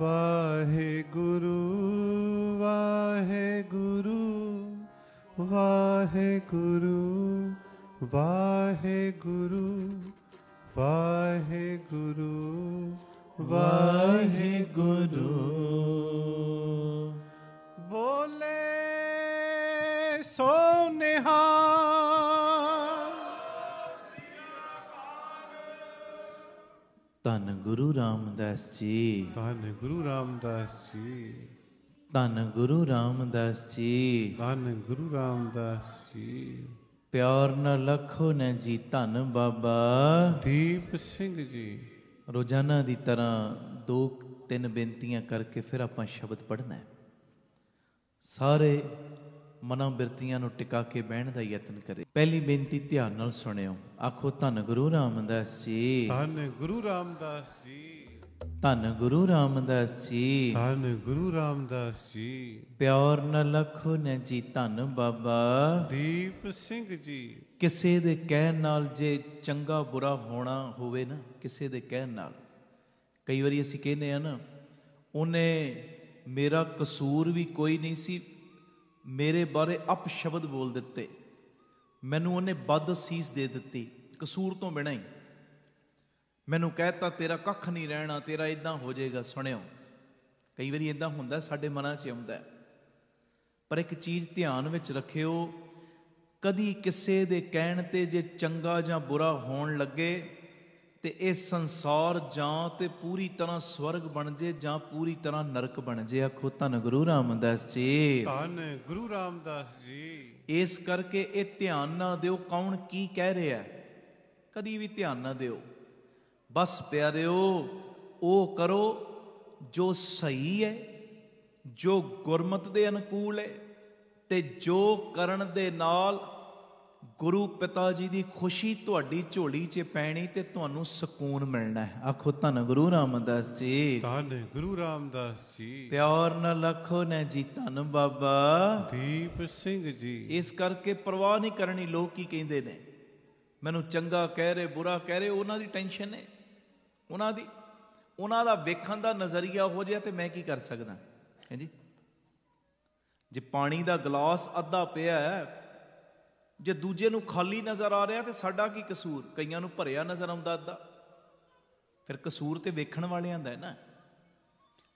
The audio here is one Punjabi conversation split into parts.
ਵਾਹਿਗੁਰੂ ਵਾਹਿਗੁਰੂ ਵਾਹਿਗੁਰੂ ਵਾਹਿਗੁਰੂ ਵਾਹਿਗੁਰੂ ਵਾਹਿਗੁਰੂ। ਬੋਲੇ ਸੋ ਨਿਹਾਲ। ਧੰਨ ਗੁਰੂ ਰਾਮਦਾਸ ਜੀ, ਧੰਨ ਗੁਰੂ ਰਾਮਦਾਸ ਜੀ, ਧੰਨ ਗੁਰੂ ਰਾਮਦਾਸ ਜੀ, ਧੰਨ ਗੁਰੂ ਰਾਮਦਾਸ ਜੀ। ਪਿਆਰ ਨਾ ਲਖੋ ਨੇ ਜੀ ਧੰਨ ਬਾਬਾ ਦੀਪ ਸਿੰਘ ਜੀ। ਰੋਜ਼ਾਨਾ ਦੀ ਤਰ੍ਹਾਂ 2-3 ਬੇਨਤੀਆਂ ਕਰਕੇ ਫਿਰ ਆਪਾਂ ਸ਼ਬਦ ਪੜ੍ਹਨਾ ਹੈ। ਸਾਰੇ ਮਨਾਂ ਬਿਰਤੀਆਂ ਨੂੰ ਟਿਕਾ ਕੇ ਬਹਿਣ ਦਾ ਯਤਨ ਕਰੇ। ਪਹਿਲੀ ਬੇਨਤੀ ਧਿਆਨ ਨਾਲ ਸੁਣਿਓ। ਆਖੋ ਧੰਨ ਗੁਰੂ ਰਾਮਦਾਸ ਜੀ, ਧੰਨ ਗੁਰੂ ਰਾਮਦਾਸ ਜੀ, ਧੰਨ ਗੁਰੂ ਰਾਮਦਾਸ ਜੀ, ਧੰਨ ਗੁਰੂ ਰਾਮਦਾਸ ਜੀ। ਪਿਆਰ ਨਾ ਲਖੋ ਨੇ ਜੀ ਧੰਨ ਬਾਬਾ ਦੀਪ ਸਿੰਘ ਜੀ। ਕਿਸੇ ਦੇ ਕਹਿਣ ਨਾਲ ਜੇ ਚੰਗਾ ਬੁਰਾ ਹੋਣਾ ਹੋਵੇ ਨਾ, ਕਿਸੇ ਦੇ ਕਹਿਣ ਨਾਲ, ਕਈ ਵਾਰੀ ਅਸੀਂ ਕਹਿੰਦੇ ਆ ਨਾ, ਉਹਨੇ ਮੇਰਾ ਕਸੂਰ ਵੀ ਕੋਈ ਨਹੀਂ ਸੀ, ਮੇਰੇ ਬਾਰੇ ਅਪਸ਼ਬਦ ਬੋਲ ਦਿੱਤੇ, ਮੈਨੂੰ ਉਹਨੇ ਬਦਅਸੀਸ ਦੇ ਦਿੱਤੀ ਕਸੂਰ ਤੋਂ ਬਿਨਾਂ ਹੀ, ਮੈਨੂੰ ਕਹਿਤਾ ਤੇਰਾ ਕੱਖ ਨਹੀਂ ਰਹਿਣਾ, ਤੇਰਾ ਇਦਾਂ ਹੋ ਜਾਏਗਾ। ਸੁਣਿਓ, ਕਈ ਵਾਰੀ ਇਦਾਂ ਹੁੰਦਾ, ਸਾਡੇ ਮਨਾਂ 'ਚ ਆਉਂਦਾ। ਪਰ ਇੱਕ ਚੀਜ਼ ਧਿਆਨ ਵਿੱਚ ਰੱਖਿਓ, ਕਦੀ ਕਿਸੇ ਦੇ ਕਹਿਣ ਤੇ ਜੇ ਚੰਗਾ ਜਾਂ ਬੁਰਾ ਹੋਣ ਲੱਗੇ ਤੇ ਇਹ ਸੰਸਾਰ ਜਾਂ ਤੇ ਪੂਰੀ ਤਰ੍ਹਾਂ ਸਵਰਗ ਬਣ ਜੇ ਜਾਂ ਪੂਰੀ ਤਰ੍ਹਾਂ ਨਰਕ ਬਣ ਜੇ। ਆਖੋ ਧੰਨ ਗੁਰੂ ਰਾਮਦਾਸ ਜੀ, ਧੰਨ ਗੁਰੂ ਰਾਮਦਾਸ ਜੀ। ਇਸ ਕਰਕੇ ਇਹ ਧਿਆਨ ਨਾ ਦਿਓ ਕੌਣ ਕੀ ਕਹਿ ਰਿਹਾ, ਕਦੀ ਵੀ ਧਿਆਨ ਨਾ ਦਿਓ। ਬਸ ਪਿਆਰਿਓ, ਉਹ ਕਰੋ ਜੋ ਸਹੀ ਹੈ, ਜੋ ਗੁਰਮਤਿ ਦੇ ਅਨੁਕੂਲ ਹੈ, ਤੇ ਜੋ ਕਰਨ ਦੇ ਨਾਲ ਗੁਰੂ ਪਿਤਾ ਜੀ ਦੀ ਖੁਸ਼ੀ ਤੁਹਾਡੀ ਝੋਲੀ 'ਚ ਪੈਣੀ ਤੇ ਤੁਹਾਨੂੰ ਸਕੂਨ ਮਿਲਣਾ ਹੈ। ਆਖੋ ਧੰਨ ਗੁਰੂ ਰਾਮਦਾਸ ਜੀ, ਧੰਨ ਗੁਰੂ ਰਾਮਦਾਸ ਜੀ। ਪਿਆਰ ਨਾਲ ਲਖੋ ਨੇ ਜੀ ਧੰਨ ਬਾਬਾ ਦੀਪ ਸਿੰਘ ਜੀ। ਇਸ ਕਰਕੇ ਪਰਵਾਹ ਨਹੀਂ ਕਰਨੀ ਲੋਕ ਕੀ ਕਹਿੰਦੇ ਨੇ, ਮੈਨੂੰ ਚੰਗਾ ਕਹਿ ਰਹੇ ਬੁਰਾ ਕਹਿ ਰਹੇ, ਉਹਨਾਂ ਦੀ ਟੈਨਸ਼ਨ ਹੈ, ਉਹਨਾਂ ਦਾ ਵੇਖਣ ਦਾ ਨਜ਼ਰੀਆ ਹੋ ਜਾਏ ਤੇ ਮੈਂ ਕੀ ਕਰ ਸਕਦਾ ਹੈ ਜੀ। ਜੇ ਪਾਣੀ ਦਾ ਗਲਾਸ ਅੱਧਾ ਪਿਆ ਹੈ, ਜੇ ਦੂਜੇ ਨੂੰ ਖਾਲੀ ਨਜ਼ਰ ਆ ਰਿਹਾ ਤੇ ਸਾਡਾ ਕੀ ਕਸੂਰ, ਕਈਆਂ ਨੂੰ ਭਰਿਆ ਨਜ਼ਰ ਆਉਂਦਾ ਅੱਧਾ, ਫਿਰ ਕਸੂਰ ਤੇ ਵੇਖਣ ਵਾਲਿਆਂ ਦਾ ਹੈ ਨਾ।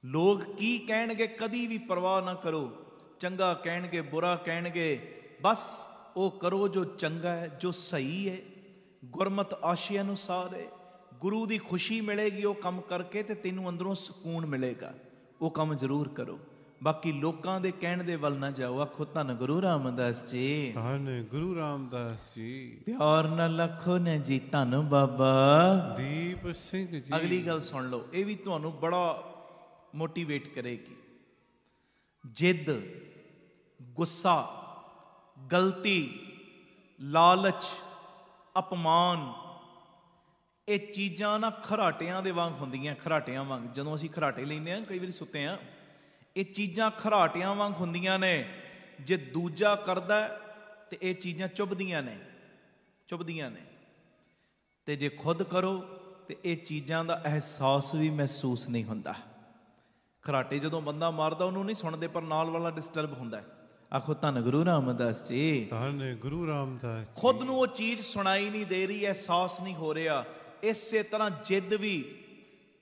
ਲੋਕ ਕੀ ਕਹਿਣਗੇ ਕਦੀ ਵੀ ਪਰਵਾਹ ਨਾ ਕਰੋ, ਚੰਗਾ ਕਹਿਣਗੇ ਬੁਰਾ ਕਹਿਣਗੇ, ਬਸ ਉਹ ਕਰੋ ਜੋ ਚੰਗਾ ਹੈ, ਜੋ ਸਹੀ ਹੈ, ਗੁਰਮਤਿ ਆਸ਼ੇ ਅਨੁਸਾਰ ਹੈ, ਗੁਰੂ ਦੀ ਖੁਸ਼ੀ ਮਿਲੇਗੀ ਉਹ ਕੰਮ ਕਰਕੇ ਤੇ ਤੈਨੂੰ ਅੰਦਰੋਂ ਸਕੂਨ ਮਿਲੇਗਾ, ਉਹ ਕੰਮ ਜ਼ਰੂਰ ਕਰੋ। ਬਾਕੀ ਲੋਕਾਂ ਦੇ ਕਹਿਣ ਦੇ ਵੱਲ ਨਾ ਜਾਓ। ਆਖੋ ਧੰਨ ਗੁਰੂ ਰਾਮਦਾਸ ਜੀ, ਧੰਨ ਗੁਰੂ ਰਾਮਦਾਸ ਜੀ। ਪਿਆਰ ਨਾਲ ਲਖੋ ਨੇ ਜੀ ਧੰਨ ਬਾਬਾ ਦੀਪ ਸਿੰਘ ਜੀ। ਅਗਲੀ ਗੱਲ ਸੁਣ ਲਓ, ਇਹ ਵੀ ਤੁਹਾਨੂੰ ਬੜਾ ਮੋਟੀਵੇਟ ਕਰੇਗੀ। ਜਿੱਦ, ਗੁੱਸਾ, ਗਲਤੀ, ਲਾਲਚ, ਅਪਮਾਨ, ਇਹ ਚੀਜ਼ਾਂ ਨਾ ਖਰਾਟਿਆਂ ਦੇ ਵਾਂਗ ਹੁੰਦੀਆਂ, ਖਰਾਟਿਆਂ ਵਾਂਗ। ਜਦੋਂ ਅਸੀਂ ਖਰਾਟੇ ਲੈਂਦੇ ਹਾਂ, ਕਈ ਵਾਰੀ ਸੁੱਤੇ ਹਾਂ, ਇਹ ਚੀਜ਼ਾਂ ਖਰਾਟਿਆਂ ਵਾਂਗ ਹੁੰਦੀਆਂ ਨੇ। ਜੇ ਦੂਜਾ ਕਰਦਾ ਤੇ ਇਹ ਚੀਜ਼ਾਂ ਚੁੱਭਦੀਆਂ ਨੇ, ਤੇ ਜੇ ਖੁਦ ਕਰੋ ਤੇ ਇਹ ਚੀਜ਼ਾਂ ਦਾ ਅਹਿਸਾਸ ਵੀ ਮਹਿਸੂਸ ਨਹੀਂ ਹੁੰਦਾ। ਖਰਾਟੇ ਜਦੋਂ ਬੰਦਾ ਮਾਰਦਾ ਉਹਨੂੰ ਨਹੀਂ ਸੁਣਦੇ, ਪਰ ਨਾਲ ਵਾਲਾ ਡਿਸਟਰਬ ਹੁੰਦਾ। ਆਖੋ ਧੰਨ ਗੁਰੂ ਰਾਮਦਾਸ ਜੀ, ਧੰਨ ਗੁਰੂ ਰਾਮਦਾਸ। ਖੁਦ ਨੂੰ ਉਹ ਚੀਜ਼ ਸੁਣਾਈ ਨਹੀਂ ਦੇ ਰਹੀ, ਅਹਿਸਾਸ ਨਹੀਂ ਹੋ ਰਿਹਾ। ਇਸੇ ਤਰ੍ਹਾਂ ਜਿੱਦ ਵੀ,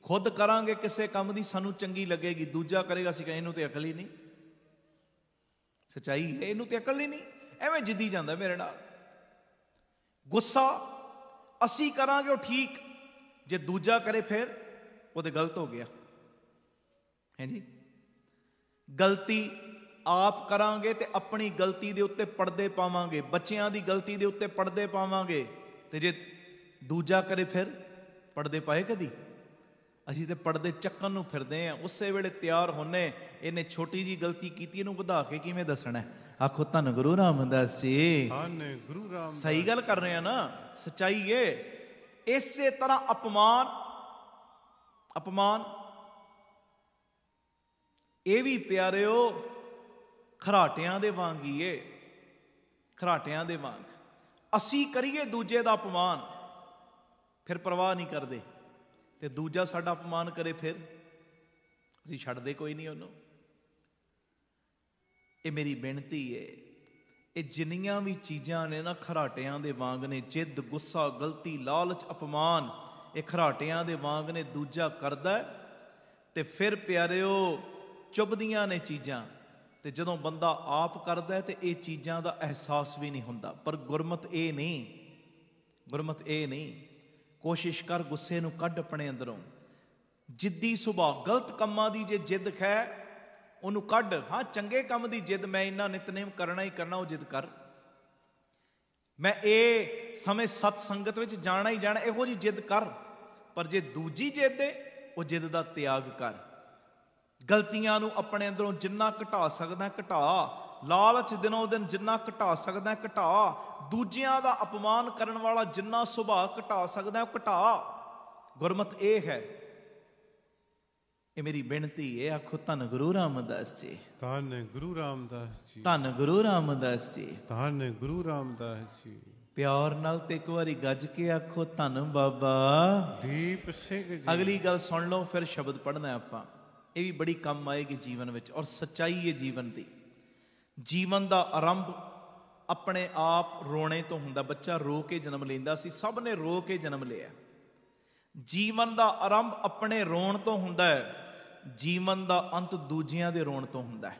ਖੁਦ ਕਰਾਂਗੇ ਕਿਸੇ ਕੰਮ ਦੀ ਸਾਨੂੰ ਚੰਗੀ ਲੱਗੇਗੀ, ਦੂਜਾ ਕਰੇਗਾ ਅਸੀਂ ਕਹੇ ਇਹਨੂੰ ਤੇ ਅਕਲ ਹੀ ਨਹੀਂ। ਸੱਚਾਈ ਹੈ, ਇਹਨੂੰ ਤੇ ਅਕਲ ਹੀ ਨਹੀਂ, ਐਵੇਂ ਜਿੱਦੀ ਜਾਂਦਾ ਮੇਰੇ ਨਾਲ। ਗੁੱਸਾ ਅਸੀਂ ਕਰਾਂਗੇ ਉਹ ਠੀਕ, ਜੇ ਦੂਜਾ ਕਰੇ ਫਿਰ ਉਹ ਤੇ ਗਲਤ ਹੋ ਗਿਆ ਹੈ ਜੀ। ਗਲਤੀ ਆਪ ਕਰਾਂਗੇ ਤੇ ਆਪਣੀ ਗਲਤੀ ਦੇ ਉੱਤੇ ਪਰਦੇ ਪਾਵਾਂਗੇ, ਬੱਚਿਆਂ ਦੀ ਗਲਤੀ ਦੇ ਉੱਤੇ ਪਰਦੇ ਪਾਵਾਂਗੇ, ਤੇ ਜੇ ਦੂਜਾ ਕਰੇ ਫਿਰ ਪਰਦੇ ਪਾਏ ਕਦੀ? ਅਸੀਂ ਤੇ ਪਰਦੇ ਚੱਕਣ ਨੂੰ ਫਿਰਦੇ ਹਾਂ, ਉਸੇ ਵੇਲੇ ਤਿਆਰ ਹੁੰਨੇ, ਇਹਨੇ ਛੋਟੀ ਜੀ ਗਲਤੀ ਕੀਤੀ, ਇਹਨੂੰ ਵਧਾ ਕੇ ਕਿਵੇਂ ਦੱਸਣਾ। ਆਖੋ ਧੰਨ ਗੁਰੂ ਰਾਮਦਾਸ ਜੀ, ਧੰਨ ਗੁਰੂ ਰਾਮਦਾਸ। ਸਹੀ ਗੱਲ ਕਰ ਰਹੇ ਆ ਨਾ, ਸੱਚਾਈ ਏ। ਇਸੇ ਤਰ੍ਹਾਂ ਅਪਮਾਨ ਇਹ ਵੀ ਪਿਆਰਿਓ ਖਰਾਟਿਆਂ ਦੇ ਵਾਂਗ ਹੀ ਏ, ਖਰਾਟਿਆਂ ਦੇ ਵਾਂਗ। ਅਸੀਂ ਕਰੀਏ ਦੂਜੇ ਦਾ ਅਪਮਾਨ, ਫਿਰ ਪਰਵਾਹ ਨਹੀਂ ਕਰਦੇ, ਤੇ ਦੂਜਾ ਸਾਡਾ ਅਪਮਾਨ ਕਰੇ ਫਿਰ ਅਸੀਂ ਛੱਡਦੇ ਕੋਈ ਨਹੀਂ ਉਹਨੂੰ। ਇਹ ਮੇਰੀ ਬੇਨਤੀ ਹੈ, ਇਹ ਜਿੰਨੀਆਂ ਵੀ ਚੀਜ਼ਾਂ ਨੇ ਨਾ ਖਰਾਟਿਆਂ ਦੇ ਵਾਂਗ ਨੇ, ਜਿੱਦ, ਗੁੱਸਾ, ਗਲਤੀ, ਲਾਲਚ, ਅਪਮਾਨ, ਇਹ ਖਰਾਟਿਆਂ ਦੇ ਵਾਂਗ ਨੇ। ਦੂਜਾ ਕਰਦਾ ਤੇ ਫਿਰ ਪਿਆਰਿਓ ਚੁੱਭਦੀਆਂ ਨੇ ਚੀਜ਼ਾਂ, ਤੇ ਜਦੋਂ ਬੰਦਾ ਆਪ ਕਰਦਾ ਤੇ ਇਹ ਚੀਜ਼ਾਂ ਦਾ ਅਹਿਸਾਸ ਵੀ ਨਹੀਂ ਹੁੰਦਾ। ਪਰ ਗੁਰਮਤ ਇਹ ਨਹੀਂ, ਗੁਰਮਤ ਇਹ ਨਹੀਂ। ਕੋਸ਼ਿਸ਼ ਕਰ ਗੁੱਸੇ ਨੂੰ ਕੱਢ ਆਪਣੇ ਅੰਦਰੋਂ। ਜਿੱਦੀ ਸੁਭਾਅ, ਗਲਤ ਕੰਮਾਂ ਦੀ ਜੇ ਜਿੱਦ ਹੈ ਉਹਨੂੰ ਕੱਢ। ਹਾਂ, ਚੰਗੇ ਕੰਮ ਦੀ ਜਿੱਦ, ਮੈਂ ਇੰਨਾ ਨਿਤਨੇਮ ਕਰਨਾ ਹੀ ਕਰਨਾ, ਉਹ ਜਿੱਦ ਕਰ। ਮੈਂ ਇਹ ਸਮੇਂ ਸਤ ਸੰਗਤ ਵਿੱਚ ਜਾਣਾ ਹੀ ਜਾਣਾ, ਇਹੋ ਜਿਹੀ ਜਿੱਦ ਕਰ। ਪਰ ਜੇ ਦੂਜੀ ਜਿੱਦ ਹੈ, ਉਹ ਜਿੱਦ ਦਾ ਤਿਆਗ ਕਰ। ਗਲਤੀਆਂ ਨੂੰ ਆਪਣੇ ਅੰਦਰੋਂ ਜਿੰਨਾ ਘਟਾ ਸਕਦਾ ਘਟਾ। ਲਾਲਚ ਦਿਨੋਂ ਦਿਨ ਜਿੰਨਾ ਘਟਾ ਸਕਦਾ ਘਟਾ। ਦੂਜਿਆਂ ਦਾ ਅਪਮਾਨ ਕਰਨ ਵਾਲਾ ਜਿੰਨਾ ਸੁਭਾਅ ਘਟਾ ਸਕਦਾ ਉਹ ਘਟਾ। ਗੁਰਮਤ ਇਹ ਹੈ। ਇਹ ਮੇਰੀ ਬੇਨਤੀ ਹੈ। ਆਖੋ ਧੰਨ ਗੁਰੂ ਰਾਮਦਾਸ ਜੀ, ਧੰਨ ਗੁਰੂ ਰਾਮਦਾਸ ਜੀ, ਧੰਨ ਗੁਰੂ ਰਾਮਦਾਸ ਜੀ, ਧੰਨ ਗੁਰੂ ਰਾਮਦਾਸ ਜੀ। ਪਿਆਰ ਨਾਲ ਤੇ ਇੱਕ ਵਾਰੀ ਗੱਜ ਕੇ ਆਖੋ ਧੰਨ ਬਾਬਾ ਦੀਪ ਸਿੰਘ ਜੀ। ਅਗਲੀ ਗੱਲ ਸੁਣ ਲਓ, ਫਿਰ ਸ਼ਬਦ ਪੜ੍ਹਨਾ ਆਪਾਂ। ਇਹ ਵੀ ਬੜੀ ਕੰਮ ਆਏਗੀ ਜੀਵਨ ਵਿੱਚ, ਔਰ ਸੱਚਾਈ ਹੈ ਜੀਵਨ ਦੀ। ਜੀਵਨ ਦਾ ਆਰੰਭ ਆਪਣੇ ਆਪ ਰੋਣੇ ਤੋਂ ਹੁੰਦਾ। ਬੱਚਾ ਰੋ ਕੇ ਜਨਮ ਲੈਂਦਾ ਸੀ, ਸਭ ਨੇ ਰੋ ਕੇ ਜਨਮ ਲਿਆ। ਜੀਵਨ ਦਾ ਆਰੰਭ ਆਪਣੇ ਰੋਣ ਤੋਂ ਹੁੰਦਾ ਹੈ। ਜੀਵਨ ਦਾ ਅੰਤ ਦੂਜਿਆਂ ਦੇ ਰੋਣ ਤੋਂ ਹੁੰਦਾ ਹੈ।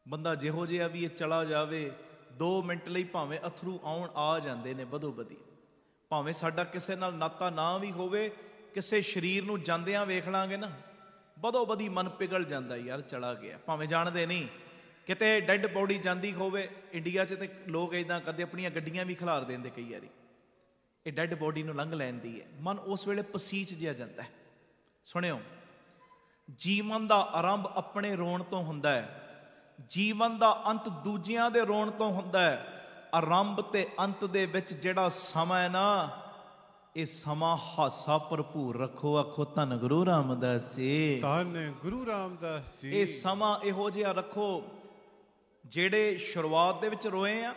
ਬੰਦਾ ਜਿਹੋ ਜਿਹਾ ਵੀ ਇਹ ਚਲਾ ਜਾਵੇ, 2 ਮਿੰਟ ਲਈ ਭਾਵੇਂ ਅਥਰੂ ਆਉਣ ਆ ਜਾਂਦੇ ਨੇ ਬਦੋ ਬਦੀ। ਭਾਵੇਂ ਸਾਡਾ ਕਿਸੇ ਨਾਲ ਨਾਤਾ ਨਾ ਵੀ ਹੋਵੇ, ਕਿਸੇ ਸਰੀਰ ਨੂੰ ਜਾਂਦਿਆਂ ਵੇਖ ਲਾਂਗੇ ਨਾ, ਬਦੋ ਬਦੀ ਮਨ ਪਿਘਲ ਜਾਂਦਾ, ਯਾਰ ਚਲਾ ਗਿਆ। ਭਾਵੇਂ ਜਾਣਦੇ ਨਹੀਂ, ਕਿਤੇ ਡੈੱਡ ਬੋਡੀ ਜਾਂਦੀ ਹੋਵੇ। ਇੰਡੀਆ 'ਚ ਤੇ ਲੋਕ ਇੱਦਾਂ ਕਰਦੇ, ਆਪਣੀਆਂ ਗੱਡੀਆਂ ਵੀ ਖਿਲਾਰ ਦਿੰਦੇ ਕਈ ਵਾਰੀ, ਇਹ ਡੈੱਡ ਬੋਡੀ ਨੂੰ ਲੰਘ ਲੈਂਦੀ ਹੈ। ਮਨ ਉਸ ਵੇਲੇ ਪਸੀਚ ਜਿਹਾ ਜਾਂਦਾ ਹੈ। ਸੁਣਿਓ, ਜੀਵਨ ਦਾ ਆਰੰਭ ਆਪਣੇ ਰੋਣ ਤੋਂ ਹੁੰਦਾ ਹੈ। ਜੀਵਨ ਦਾ ਅੰਤ ਦੂਜਿਆਂ ਦੇ ਰੋਣ ਤੋਂ ਹੁੰਦਾ ਹੈ। ਆਰੰਭ ਤੇ ਅੰਤ ਦੇ ਵਿੱਚ ਜਿਹੜਾ ਸਮਾਂ ਹੈ ਨਾ, ਇਹ ਸਮਾਂ ਹਾਸਾ ਭਰਪੂਰ ਰੱਖੋ। ਆਖੋ ਧੰਨ ਗੁਰੂ ਰਾਮਦਾਸ ਜੀ, ਧੰਨ ਗੁਰੂ ਰਾਮਦਾਸ ਜੀ। ਇਹ ਸਮਾਂ ਇਹੋ ਜਿਹਾ ਰੱਖੋ, ਜਿਹੜੇ ਸ਼ੁਰੂਆਤ ਦੇ ਵਿੱਚ ਰੋਏ ਆ,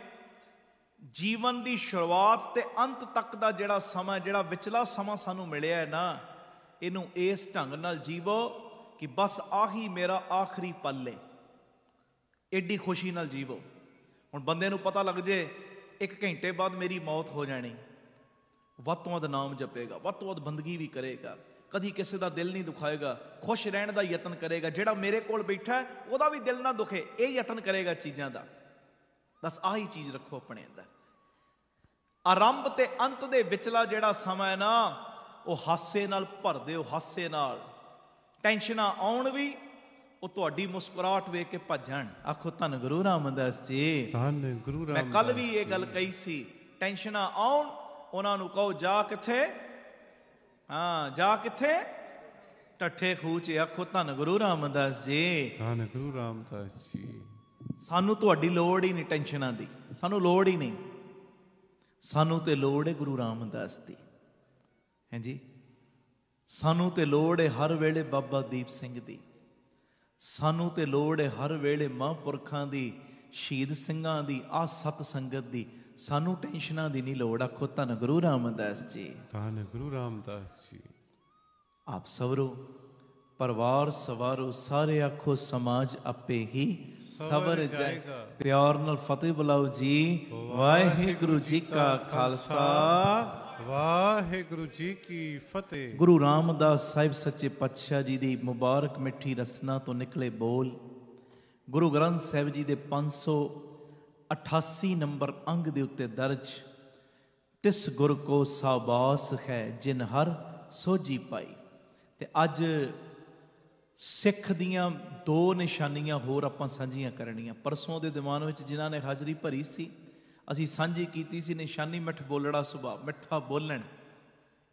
ਜੀਵਨ ਦੀ ਸ਼ੁਰੂਆਤ ਤੇ ਅੰਤ ਤੱਕ ਦਾ ਜਿਹੜਾ ਸਮਾਂ, ਜਿਹੜਾ ਵਿਚਲਾ ਸਮਾਂ ਸਾਨੂੰ ਮਿਲਿਆ ਹੈ ਨਾ, ਇਹਨੂੰ ਇਸ ਢੰਗ ਨਾਲ ਜੀਵੋ ਕਿ ਬਸ ਆਹੀ ਮੇਰਾ ਆਖਰੀ ਪਲ ਹੈ। ਐਡੀ ਖੁਸ਼ੀ ਨਾਲ ਜੀਵੋ। ਹੁਣ ਬੰਦੇ ਨੂੰ ਪਤਾ ਲੱਗ ਜੇ 1 ਘੰਟੇ ਬਾਅਦ ਮੇਰੀ ਮੌਤ ਹੋ ਜਾਣੀ, ਵੱਧ ਤੋਂ ਵੱਧ ਨਾਮ ਜਪੇਗਾ, ਵੱਧ ਤੋਂ ਵੱਧ ਬੰਦਗੀ ਵੀ ਕਰੇਗਾ, ਕਦੀ ਕਿਸੇ ਦਾ ਦਿਲ ਨਹੀਂ ਦੁਖਾਏਗਾ, ਖੁਸ਼ ਰਹਿਣ ਦਾ ਯਤਨ ਕਰੇਗਾ। ਜਿਹੜਾ ਮੇਰੇ ਕੋਲ ਬੈਠਾ ਹੈ ਉਹਦਾ ਵੀ ਦਿਲ ਨਾ ਦੁਖੇ, ਇਹ ਯਤਨ ਕਰੇਗਾ ਚੀਜ਼ਾਂ ਦਾ। ਬਸ ਆਹੀ ਚੀਜ਼ ਰੱਖੋ ਆਪਣੇ ਅੰਦਰ। ਆਰੰਭ ਤੇ ਅੰਤ ਦੇ ਵਿਚਲਾ ਜਿਹੜਾ ਸਮਾਂ ਹੈ ਨਾ, ਉਹ ਹਾਸੇ ਨਾਲ ਭਰ ਦਿਓ। ਹਾਸੇ ਨਾਲ ਟੈਨਸ਼ਨਾਂ ਆਉਣ ਵੀ, ਉਹ ਤੁਹਾਡੀ ਮੁਸਕਰਾਹਟ ਵੇਖ ਕੇ ਭੱਜਣ। ਆਖੋ ਧੰਨ ਗੁਰੂ ਰਾਮਦਾਸ ਜੀ, ਧੰਨ ਗੁਰੂ ਰਾਮਦਾਸ। ਮੈਂ ਕੱਲ ਵੀ ਇਹ ਗੱਲ ਕਹੀ ਸੀ, ਟੈਨਸ਼ਨਾਂ ਆਉਣ ਉਹਨਾਂ ਨੂੰ ਕਹੋ ਜਾ ਕਿੱਥੇ, ਹਾਂ ਜਾ ਕਿੱਥੇ, ਟੱਠੇ ਖੂਹ 'ਚ। ਆਖੋ ਧੰਨ ਗੁਰੂ ਰਾਮਦਾਸ ਜੀ, ਧੰਨ ਗੁਰੂ ਰਾਮਦਾਸ ਜੀ। ਸਾਨੂੰ ਤੁਹਾਡੀ ਲੋੜ ਹੀ ਨਹੀਂ ਟੈਨਸ਼ਨਾਂ ਦੀ, ਸਾਨੂੰ ਲੋੜ ਹੀ ਨਹੀਂ। ਸਾਨੂੰ ਤੇ ਲੋੜ ਹੈ ਗੁਰੂ ਰਾਮਦਾਸ ਦੀ, ਹਾਂਜੀ। ਸਾਨੂੰ ਤੇ ਲੋੜ ਹੈ ਹਰ ਵੇਲੇ ਬਾਬਾ ਦੀਪ ਸਿੰਘ ਦੀ। ਸਾਨੂੰ ਤੇ ਲੋੜ ਹੈ ਹਰ ਵੇਲੇ ਮਹਾਂਪੁਰਖਾਂ ਦੀ, ਸ਼ਹੀਦ ਸਿੰਘਾਂ ਦੀ, ਆਹ ਸਤ ਸੰਗਤ ਦੀ। ਸਾਨੂੰ ਟੈਨਸ਼ਨਾਂ ਦੀ ਨਹੀਂ ਲੋੜ। ਆਖੋ ਧੰਨ ਗੁਰੂ ਰਾਮਦਾਸ ਜੀ, ਧੰਨ ਗੁਰੂ ਰਾਮਦਾਸ ਜੀ। ਆਪ ਸਵਰੋ, ਪਰਿਵਾਰ ਸਵਾਰੋ, ਸਾਰੇ ਆਖੋ ਸਮਾਜ ਆਪੇ ਹੀ ਸਵਰ ਜਾਏਗਾ। ਪਿਆਰ ਨਾਲ ਫਤਿਹ ਬੁਲਾਓ ਜੀ। ਵਾਹਿਗੁਰੂ ਜੀ ਕਾ ਖਾਲਸਾ, ਵਾਹਿਗੁਰੂ ਜੀ ਕੀ ਫਤਿਹ। ਗੁਰੂ ਰਾਮਦਾਸ ਸਾਹਿਬ ਸੱਚੇ ਪਾਤਸ਼ਾਹ ਜੀ ਦੀ ਮੁਬਾਰਕ ਮਿੱਠੀ ਰਸਨਾ ਤੋਂ ਨਿਕਲੇ ਬੋਲ। ਗੁਰੂ ਗ੍ਰੰਥ ਸਾਹਿਬ ਜੀ ਦੇ 588 ਨੰਬਰ ਅੰਗ ਦੇ ਉੱਤੇ ਦਰਜ, ਤਿਸ ਗੁਰ ਕੋ ਸਾਬਾਸ ਹੈ ਜਿਨ ਹਰ ਸੋਝੀ ਪਾਈ। ਤੇ ਅੱਜ ਸਿੱਖ ਦੀਆਂ 2 ਨਿਸ਼ਾਨੀਆਂ ਹੋਰ ਆਪਾਂ ਸਾਂਝੀਆਂ ਕਰਨੀਆਂ। ਪਰਸੋਂ ਦੇ ਦੀਵਾਨ ਵਿੱਚ ਜਿਨ੍ਹਾਂ ਨੇ ਹਾਜ਼ਰੀ ਭਰੀ ਸੀ, ਅਸੀਂ ਸਾਂਝੀ ਕੀਤੀ ਸੀ ਨਿਸ਼ਾਨੀ ਮਿੱਠ ਬੋਲੜਾ ਸੁਭਾਅ, ਮਿੱਠਾ ਬੋਲਣ।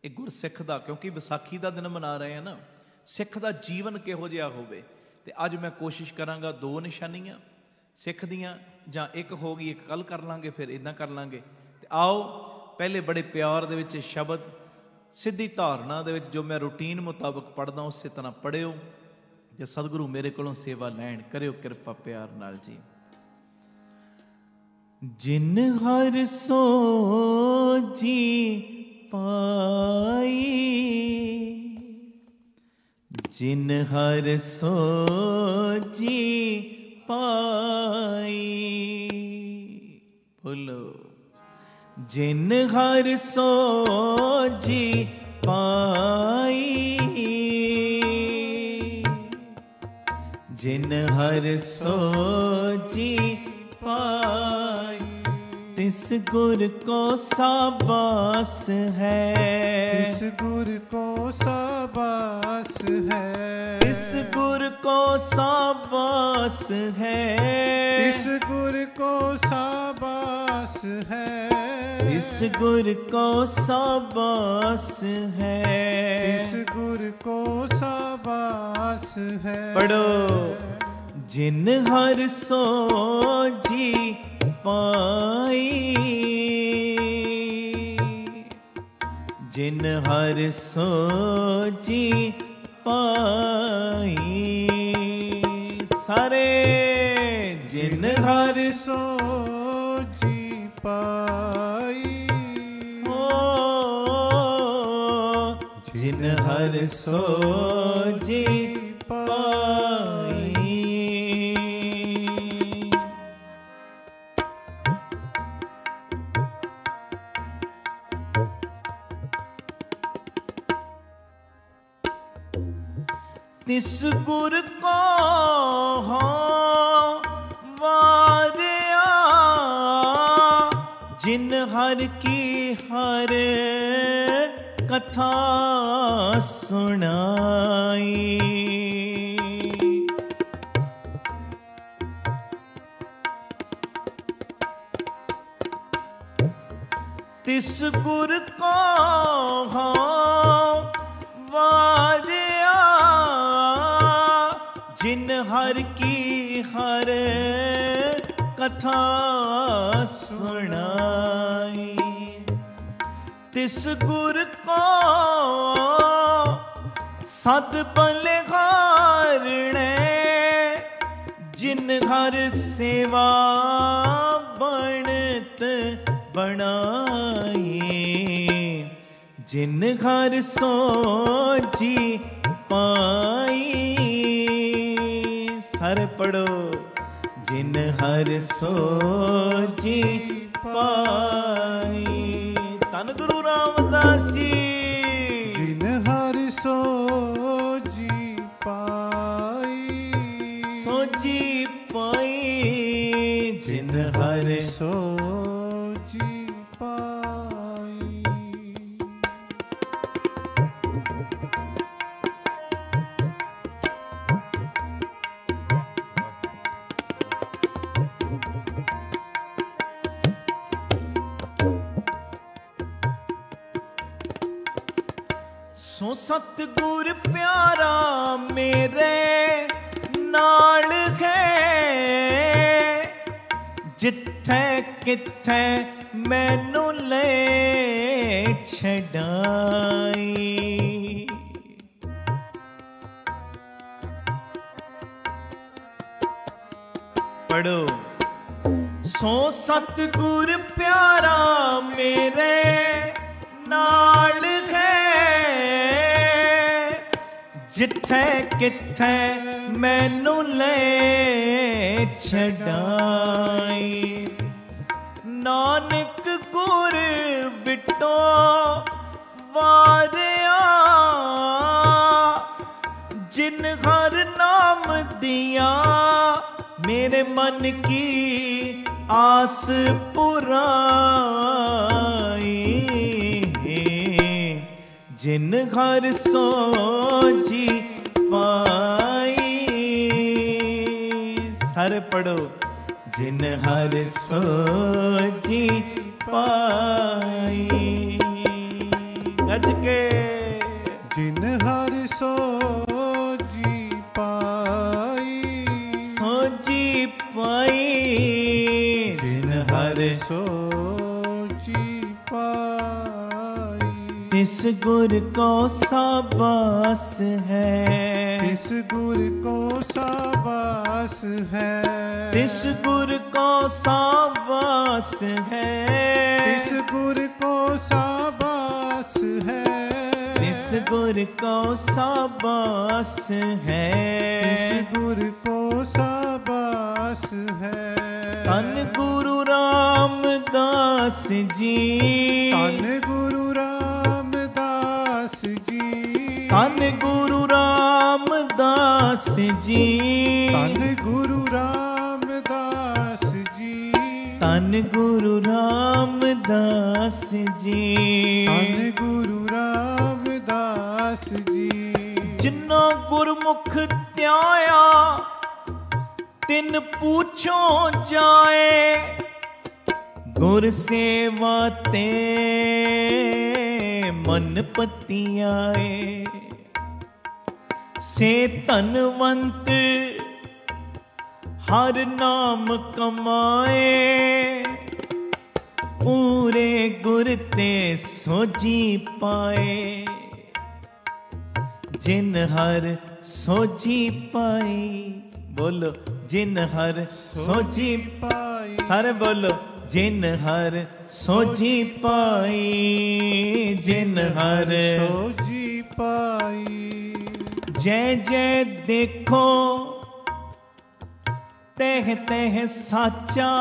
ਇਹ ਗੁਰਸਿੱਖ ਦਾ, ਕਿਉਂਕਿ ਵਿਸਾਖੀ ਦਾ ਦਿਨ ਮਨਾ ਰਹੇ ਆ ਨਾ, ਸਿੱਖ ਦਾ ਜੀਵਨ ਕਿਹੋ ਜਿਹਾ ਹੋਵੇ। ਤੇ ਅੱਜ ਮੈਂ ਕੋਸ਼ਿਸ਼ ਕਰਾਂਗਾ 2 ਨਿਸ਼ਾਨੀਆਂ ਸਿੱਖ ਦੀਆਂ, ਜਾਂ ਇੱਕ ਹੋ ਗਈ, ਇੱਕ ਕੱਲ ਕਰ ਲਾਂਗੇ, ਫਿਰ ਇੱਦਾਂ ਕਰ ਲਾਂਗੇ। ਤੇ ਆਓ ਪਹਿਲੇ ਬੜੇ ਪਿਆਰ ਦੇ ਵਿੱਚ ਸ਼ਬਦ ਸਿੱਧੀ ਧਾਰਨਾ ਦੇ ਵਿੱਚ ਜੋ ਮੈਂ ਰੂਟੀਨ ਮੁਤਾਬਕ ਪੜ੍ਹਦਾ ਉਸੇ ਤਰ੍ਹਾਂ ਪੜ੍ਹਿਓ ਤੇ ਸਤਿਗੁਰੂ ਮੇਰੇ ਕੋਲੋਂ ਸੇਵਾ ਲੈਣ। ਕਰਿਓ ਕਿਰਪਾ ਪਿਆਰ ਨਾਲ ਜੀ। ਜਿਨ ਹਰ ਸੋਝੀ ਪਾਈ जिन हर सोजी पाई। बोलो। जिन हर सोजी पाई, जिन हर सोजी पाई, तिस गुर को साबास है। तिस गुर को साबास है। तिस गुर को साबास है। तिस गुर को साबास है। तिस गुर को साबास है। तिस गुर को साबास है। पढ़ो। जिन हर सोजी पाई, जिन हर सोजी पाई, सारे जिन हर सोजी पाई। हो, जिन हर सोजी पाई। तिस गुर को हो वारिया, जिन हर की हर कथा सुनाई। तिस गुर को हो वारिया, जिन हर की हर कथा सुनाई। तिस गुर को सद बलिहारणे, जिन हर सेवा बनत बनाई। जिन हर सोजी पाई, सर पढ़ो। जिन हर सोजी पाई। धन गुरु रामदास जी। जिन हर सोजी पाई। सोजी पाई, जिन हर सोजी पाई। सो सतगुर प्यारा मेरे नाल है, जिथे किथे मैनू ले छड़ाई। पढ़ो। सो सतगुर प्यारा मेरे नाल है, जिथे किथे मैनू ले छड़ाई। नानक गुर बिटो वारिया, जिन हर नाम दिया मेरे मन की आस पुराई। जिन हर सोजी पाई। सर पढ़ो। जिन हर सोजी पाई। गज के। जिन हर सोजी पाई। सोजी पाई, जिन हर सोजी पाई। तिस गुर को साबास है। तिस गुर को साबास है। तिस गुर को साबास है। तिस गुर को साबास है। तिस गुर को साबास है, इस गुर को साबास है। धन गुरु रामदास जी, धन गुरु रामदास जी, धन गुरु रामदास जी, धन गुरु रामदास जी, धन गुरु रामदास जी, धन गुरु रामदास जी। जिन्ना गुरमुख त्याया तिन पूछो जाए, गुर सेवा ते मन पति आए। से धनवंत हर नाम कमाए, पूरे गुर ते सोजी पाए। जिन हर सोजी पाई, बोलो जिन हर सोजी पाई, सारे बोलो जिन हर सोजी पाई, जिन हर सोजी पाई। जय जय देखो तह तह साचा,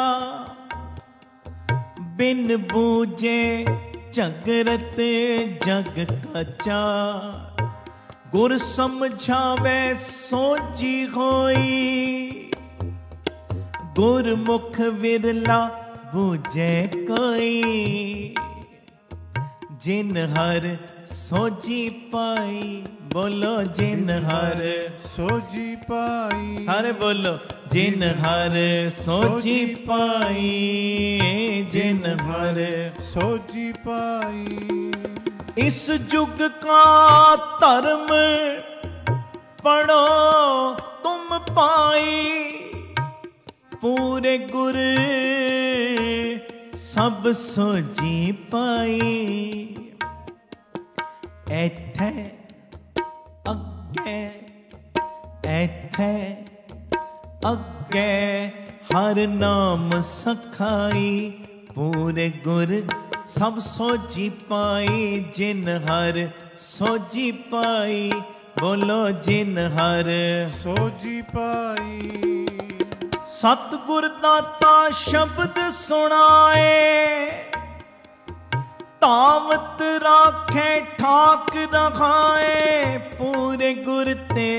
बिन बूझे जगरत जग काचा। गुर समझावे सोची होई, गुरमुख विरला बूझे कोई। जिन हर सोजी पाई, बोलो जिन हर सोजी पाई, सारे बोलो जिन हर सोजी पाई, जिन हर सोजी पाई। इस युग का धर्म पढ़ो तुम पाई, पूरे गुर सब सोजी पाई। ऐथे अगे ऐथे अगे हर नाम सखाई, पूरे गुर सब सोजी पाई। जिन हर सोजी पाई, बोलो जिन हर सोजी पाई। सतगुर दाता शब्द सुनाए, तावत राखे ठाक रखाए। पूरे गुर ते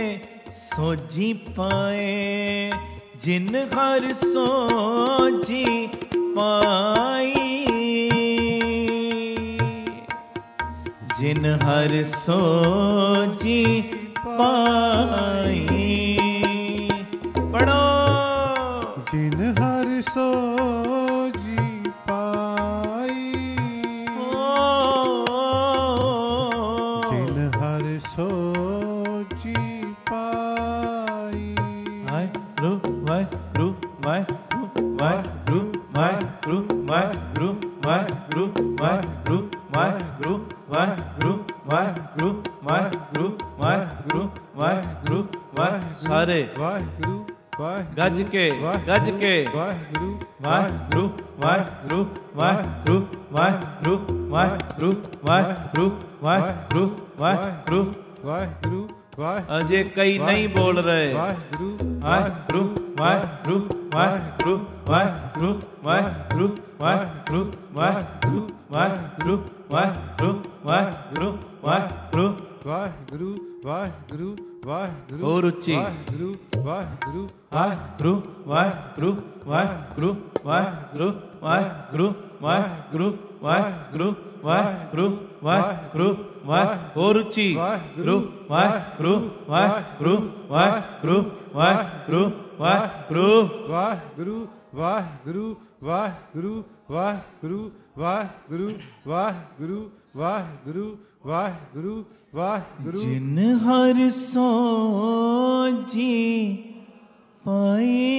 सोजी पाए, जिन हर सोजी पाई। जिन हर सोजी पाई, पढ़ो जिन हर सोजी पाई, जिन हर सोजी पाई। वाहिगुरु वाहिगुरु वाहिगुरु वाहिगुरु वाहिगुरु वाहिगुरु वाहिगुरु वाहिगुरु वाहिगुरु वाहिगुरु वाहिगुरु वाहिगुरु वाहिगुरु वाहिगुरु वाहिगुरु। सारे वाहिगुरु गज के गज के वाहिगुरु वाहिगुरु वाहिगुरु वाहिगुरु वाहिगुरु वाहिगुरु वाहिगुरु वाहिगुरु वाहिगुरु वाहिगुरु वाहिगुरु। अजय कई नहीं बोल रहे। वाहिगुरु वाहिगुरु वाहिगुरु वाहिगुरु वाहिगुरु वाहिगुरु वाहिगुरु वाहिगुरु वाहिगुरु वाहिगुरु वाहिगुरु वाहिगुरु वाहिगुरु वाहिगुरु वाहिगुरु। और उच्ची वाहिगुरु वाहिगुरु वाहिगुरु वाहिगुरु वाहिगुरु वाहिगुरु वाहिगुरु वाहिगुरु वाहिगुरु वाहिगुरु वाहिगुरु वाहिगुरु। और उच्ची वाहिगुरु वाहिगुरु वाहिगुरु वाहिगुरु वाहिगुरु वाहिगुरु वाहिगुरु वाहिगुरु वाहिगुरु वाहिगुरु वाहिगुरु वाहिगुरु वाहिगुरु वाहिगुरु वाहिगुरु। जिन हर सोजी पाए,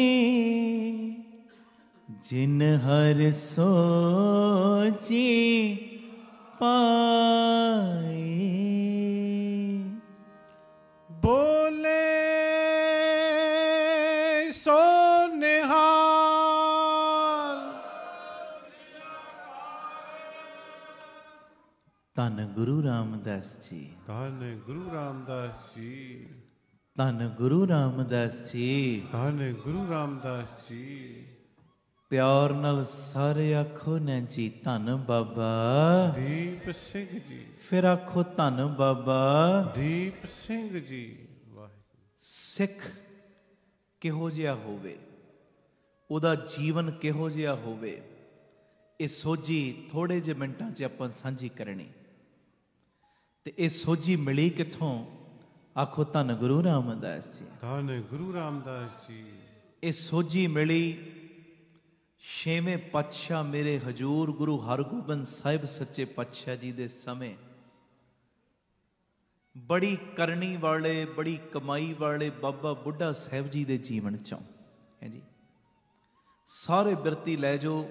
जिन हर सोजी पाए। बोले सो निहाल, ਧੰਨ ਗੁਰੂ ਰਾਮਦਾਸ ਜੀ, ਧੰਨ ਗੁਰੂ ਰਾਮਦਾਸ ਜੀ, ਧੰਨ ਗੁਰੂ ਰਾਮਦਾਸ ਜੀ। ਧੰਨ ਗੁਰੂ ਰਾਮਦਾਸ ਜੀ। ਪਿਆਰ ਨਾਲ ਸਾਰੇ ਆਖੋ ਨਾ ਜੀ ਧੰਨ ਬਾਬਾ ਦੀਪ ਸਿੰਘ ਜੀ। ਫਿਰ ਆਖੋ ਧੰਨ ਬਾਬਾ ਦੀਪ ਸਿੰਘ ਜੀ। ਵਾਹਿਗੁਰੂ। ਸਿੱਖ ਕਿਹੋ ਜਿਹਾ ਹੋਵੇ, ਉਹਦਾ ਜੀਵਨ ਕਿਹੋ ਜਿਹਾ ਹੋਵੇ, ਇਹ ਸੋਝੀ ਥੋੜੇ ਜਿਹੇ ਮਿੰਟਾਂ 'ਚ ਆਪਾਂ ਸਾਂਝੀ ਕਰਨੀ। ਤੇ ਇਹ ਸੋਝੀ ਮਿਲੀ ਕਿੱਥੋਂ? ਆਖੋ ਧੰਨ ਗੁਰੂ ਰਾਮਦਾਸ ਜੀ। ਧੰਨ ਗੁਰੂ ਰਾਮਦਾਸ ਜੀ। ਇਹ ਸੋਝੀ ਮਿਲੀ ਛੇਵੇਂ ਪਾਤਸ਼ਾਹ ਮੇਰੇ ਹਜੂਰ ਗੁਰੂ ਹਰਗੋਬਿੰਦ ਸਾਹਿਬ ਸੱਚੇ ਪਾਤਸ਼ਾਹ ਜੀ ਦੇ ਸਮੇਂ। ਬੜੀ ਕਰਨੀ ਵਾਲੇ, ਬੜੀ ਕਮਾਈ ਵਾਲੇ ਬਾਬਾ ਬੁੱਢਾ ਸਾਹਿਬ ਜੀ ਦੇ ਜੀਵਨ ਚੋਂ ਹੈ ਜੀ। ਸਾਰੇ ਬਿਰਤੀ ਲੈ ਜਾਓ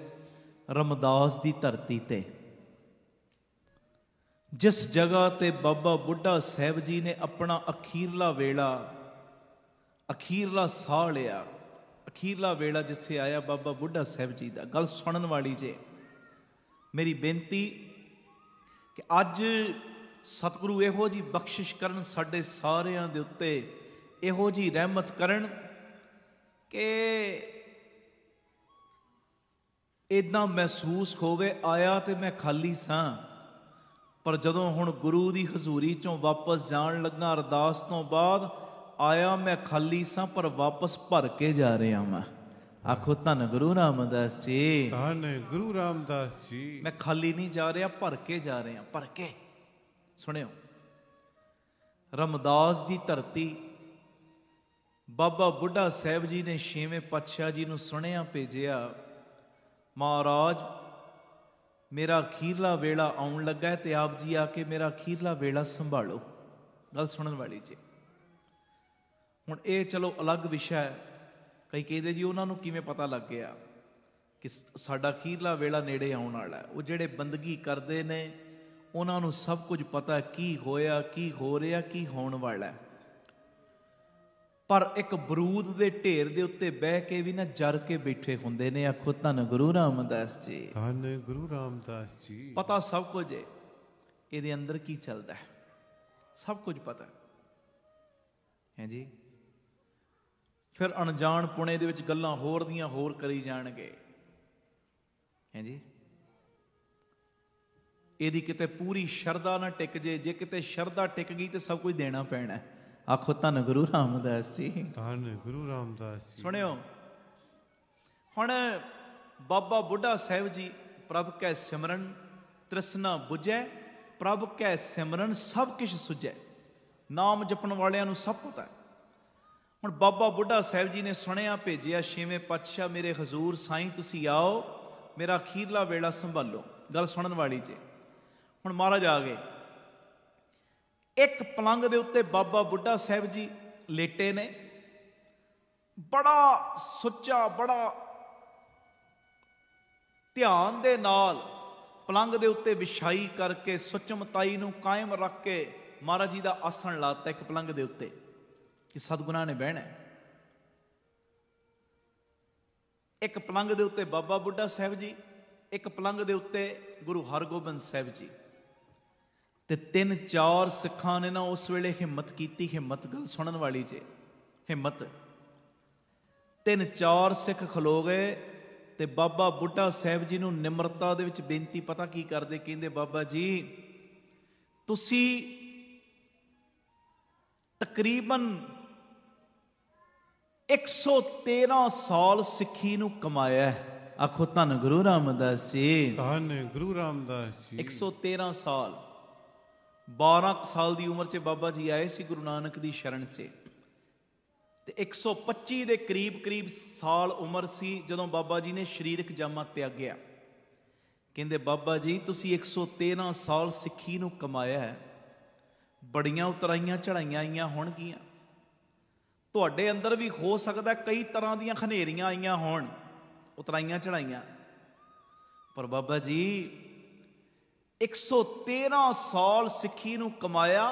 ਰਮਦਾਸ ਦੀ ਧਰਤੀ ਤੇ, ਜਿਸ ਜਗ੍ਹਾ ਤੇ ਬਾਬਾ ਬੁੱਢਾ ਸਾਹਿਬ ਜੀ ਨੇ ਆਪਣਾ ਅਖੀਰਲਾ ਵੇਲਾ, ਅਖੀਰਲਾ ਸਾਹ ਲਿਆ, ਅਖੀਰਲਾ ਵੇਲਾ ਜਿੱਥੇ ਆਇਆ ਬਾਬਾ ਬੁੱਢਾ ਸਾਹਿਬ ਜੀ ਦਾ। ਗੱਲ ਸੁਣਨ ਵਾਲੀ ਜੇ ਮੇਰੀ ਬੇਨਤੀ ਕਿ ਅੱਜ ਸਤਿਗੁਰੂ ਇਹੋ ਜੀ ਬਖਸ਼ਿਸ਼ ਕਰਨ ਸਾਡੇ ਸਾਰਿਆਂ ਦੇ ਉੱਤੇ, ਇਹੋ ਜੀ ਰਹਿਮਤ ਕਰਨ ਕਿ ਇਦਾਂ ਮਹਿਸੂਸ ਹੋਵੇ ਆਇਆ ਤੇ ਮੈਂ ਖਾਲੀ ਸਾਂ, ਪਰ ਜਦੋਂ ਹੁਣ ਗੁਰੂ ਦੀ ਹਜ਼ੂਰੀ ਚੋਂ ਵਾਪਸ ਜਾਣ ਲੱਗਾ ਅਰਦਾਸ ਤੋਂ ਬਾਅਦ, ਆਇਆ ਮੈਂ ਖਾਲੀ ਸਾਂ ਪਰ ਵਾਪਸ ਭਰ ਕੇ ਜਾ ਰਿਹਾ ਵਾਂ। ਆਖੋ ਧੰਨ ਗੁਰੂ ਰਾਮਦਾਸ ਜੀ। ਧੰਨ ਗੁਰੂ ਰਾਮਦਾਸ ਜੀ। ਮੈਂ ਖਾਲੀ ਨਹੀਂ ਜਾ ਰਿਹਾ, ਭਰ ਕੇ ਜਾ ਰਿਹਾ, ਭਰ ਕੇ। ਸੁਣਿਓ, ਰਮਦਾਸ ਦੀ ਧਰਤੀ ਬਾਬਾ ਬੁੱਢਾ ਸਾਹਿਬ ਜੀ ਨੇ ਛੇਵੇਂ ਪਾਤਸ਼ਾਹ ਜੀ ਨੂੰ ਸੁਣਿਆ ਭੇਜਿਆ, ਮਹਾਰਾਜ ਮੇਰਾ ਅਖੀਰਲਾ ਵੇਲਾ ਆਉਣ ਲੱਗਾ ਤੇ ਆਪ ਜੀ ਆ ਕੇ ਮੇਰਾ ਅਖੀਰਲਾ ਵੇਲਾ ਸੰਭਾਲੋ। ਗੱਲ ਸੁਣਨ ਵਾਲੀ ਜੀ। ਹੁਣ ਇਹ ਚਲੋ ਅਲੱਗ ਵਿਸ਼ਾ ਹੈ। ਕਈ ਕਹਿੰਦੇ ਜੀ ਉਹਨਾਂ ਨੂੰ ਕਿਵੇਂ ਪਤਾ ਲੱਗ ਗਿਆ ਕਿ ਸਾਡਾ ਅਖੀਰਲਾ ਵੇਲਾ ਨੇੜੇ ਆਉਣ ਵਾਲਾ। ਉਹ ਜਿਹੜੇ ਬੰਦਗੀ ਕਰਦੇ ਨੇ ਉਹਨਾਂ ਨੂੰ ਸਭ ਕੁਝ ਪਤਾ ਕੀ ਹੋਇਆ, ਕੀ ਹੋ ਰਿਹਾ, ਕੀ ਹੋਣ ਵਾਲਾ। ਪਰ ਇੱਕ ਬਰੂਦ ਦੇ ਢੇਰ ਦੇ ਉੱਤੇ ਬਹਿ ਕੇ ਵੀ ਨਾ ਜਰ ਕੇ ਬੈਠੇ ਹੁੰਦੇ ਨੇ। ਆਖੋ ਧੰਨ ਗੁਰੂ ਰਾਮਦਾਸ ਜੀ। ਧੰਨ ਗੁਰੂ ਰਾਮਦਾਸ ਜੀ। ਪਤਾ ਸਭ ਕੁਝ ਹੈ, ਇਹਦੇ ਅੰਦਰ ਕੀ ਚੱਲਦਾ ਹੈ ਸਭ ਕੁਝ ਪਤਾ ਹੈ ਜੀ। ਫਿਰ ਅਣਜਾਣ ਪੁਣੇ ਦੇ ਵਿੱਚ ਗੱਲਾਂ ਹੋਰ ਦੀਆਂ ਹੋਰ ਕਰੀ ਜਾਣਗੇ ਹੈ ਜੀ। ਇਹਦੀ ਕਿਤੇ ਪੂਰੀ ਸ਼ਰਧਾ ਨਾ ਟਿਕ ਜੇ ਕਿਤੇ ਸ਼ਰਧਾ ਟਿਕ ਗਈ ਤੇ ਸਭ ਕੁਝ ਦੇਣਾ ਪੈਣਾ। ਆਖੋ ਧੰਨ ਗੁਰੂ ਰਾਮਦਾਸ ਜੀ। ਧੰਨ ਗੁਰੂ ਰਾਮਦਾਸ ਜੀ। ਸੁਣਿਓ, ਹੁਣ ਬਾਬਾ ਬੁੱਢਾ ਸਾਹਿਬ ਜੀ, ਪ੍ਰਭ ਕੈ ਸਿਮਰਨ ਤ੍ਰਿਸ਼ਨਾ ਬੁਝੈ, ਪ੍ਰਭ ਕੈ ਸਿਮਰਨ ਸਭ ਕਿਛ ਸੁਝੈ। ਨਾਮ ਜਪਣ ਵਾਲਿਆਂ ਨੂੰ ਸਭ ਪਤਾ ਹੈ। ਹੁਣ ਬਾਬਾ ਬੁੱਢਾ ਸਾਹਿਬ ਜੀ ਨੇ ਸੁਣਿਆ ਭੇਜਿਆ ਛੇਵੇਂ ਪਾਤਸ਼ਾਹ ਮੇਰੇ ਹਜ਼ੂਰ ਸਾਈਂ ਤੁਸੀਂ ਆਓ, ਮੇਰਾ ਅਖੀਰਲਾ ਵੇਲਾ ਸੰਭਾਲੋ। ਗੱਲ ਸੁਣਨ ਵਾਲੀ ਜੇ। ਹੁਣ ਮਹਾਰਾਜ ਆ ਗਏ। ਇੱਕ ਪਲੰਗ ਦੇ ਉੱਤੇ ਬਾਬਾ ਬੁੱਢਾ ਸਾਹਿਬ ਜੀ ਲੇਟੇ ਨੇ, ਬੜਾ ਸੁੱਚਾ, ਬੜਾ ਧਿਆਨ ਦੇ ਨਾਲ ਪਲੰਗ ਦੇ ਉੱਤੇ ਵਿਛਾਈ ਕਰਕੇ ਸੁਚਮਤਾਈ ਨੂੰ ਕਾਇਮ ਰੱਖ ਕੇ ਮਹਾਰਾਜ ਜੀ ਦਾ ਆਸਣ ਲਾਤਾ ਇੱਕ ਪਲੰਗ ਦੇ ਉੱਤੇ ਕਿ ਸਤਿਗੁਰਾਂ ਨੇ ਬਹਿਣਾ। ਇੱਕ ਪਲੰਗ ਦੇ ਉੱਤੇ ਬਾਬਾ ਬੁੱਢਾ ਸਾਹਿਬ ਜੀ, ਇੱਕ ਪਲੰਗ ਦੇ ਉੱਤੇ ਗੁਰੂ ਹਰਗੋਬਿੰਦ ਸਾਹਿਬ ਜੀ। ਤੇ 3-4 ਸਿੱਖਾਂ ਨੇ ਨਾ ਉਸ ਵੇਲੇ ਹਿੰਮਤ ਕੀਤੀ। ਹਿੰਮਤ ਗੱਲ ਸੁਣਨ ਵਾਲੀ ਜੇ, ਹਿੰਮਤ। 3-4 ਸਿੱਖ ਖਲੋ ਗਏ ਤੇ ਬਾਬਾ ਬੁੱਢਾ ਸਾਹਿਬ ਜੀ ਨੂੰ ਨਿਮਰਤਾ ਦੇ ਵਿੱਚ ਬੇਨਤੀ ਪਤਾ ਕੀ ਕਰਦੇ? ਕਹਿੰਦੇ ਬਾਬਾ ਜੀ ਤੁਸੀਂ ਤਕਰੀਬਨ 113 ਸਾਲ ਸਿੱਖੀ ਨੂੰ ਕਮਾਇਆ। ਆਖੋ ਧੰਨ ਗੁਰੂ ਰਾਮਦਾਸ ਜੀ। ਧੰਨ ਗੁਰੂ ਰਾਮਦਾਸ ਜੀ। 113 ਸਾਲ। 12 ਸਾਲ ਦੀ ਉਮਰ 'ਚ ਬਾਬਾ ਜੀ ਆਏ ਸੀ ਗੁਰੂ ਨਾਨਕ ਦੀ ਸ਼ਰਨ 'ਚ, ਤੇ 125 ਦੇ ਕਰੀਬ ਸਾਲ ਉਮਰ ਸੀ ਜਦੋਂ ਬਾਬਾ ਜੀ ਨੇ ਸਰੀਰਕ ਜਾਮਾ ਤਿਆਗਿਆ। ਕਹਿੰਦੇ ਬਾਬਾ ਜੀ ਤੁਸੀਂ 113 ਸਾਲ ਸਿੱਖੀ ਨੂੰ ਕਮਾਇਆ ਹੈ, ਬੜੀਆਂ ਉਤਰਾਈਆਂ ਚੜਾਈਆਂ ਆਈਆਂ ਹੋਣਗੀਆਂ, ਤੁਹਾਡੇ ਅੰਦਰ ਵੀ ਹੋ ਸਕਦਾ ਕਈ ਤਰ੍ਹਾਂ ਦੀਆਂ ਖਨੇਰੀਆਂ ਆਈਆਂ ਹੋਣ, ਉਤਰਾਈਆਂ ਚੜਾਈਆਂ, ਪਰ ਬਾਬਾ ਜੀ 113 ਸਾਲ ਸਿੱਖੀ ਨੂੰ ਕਮਾਇਆ,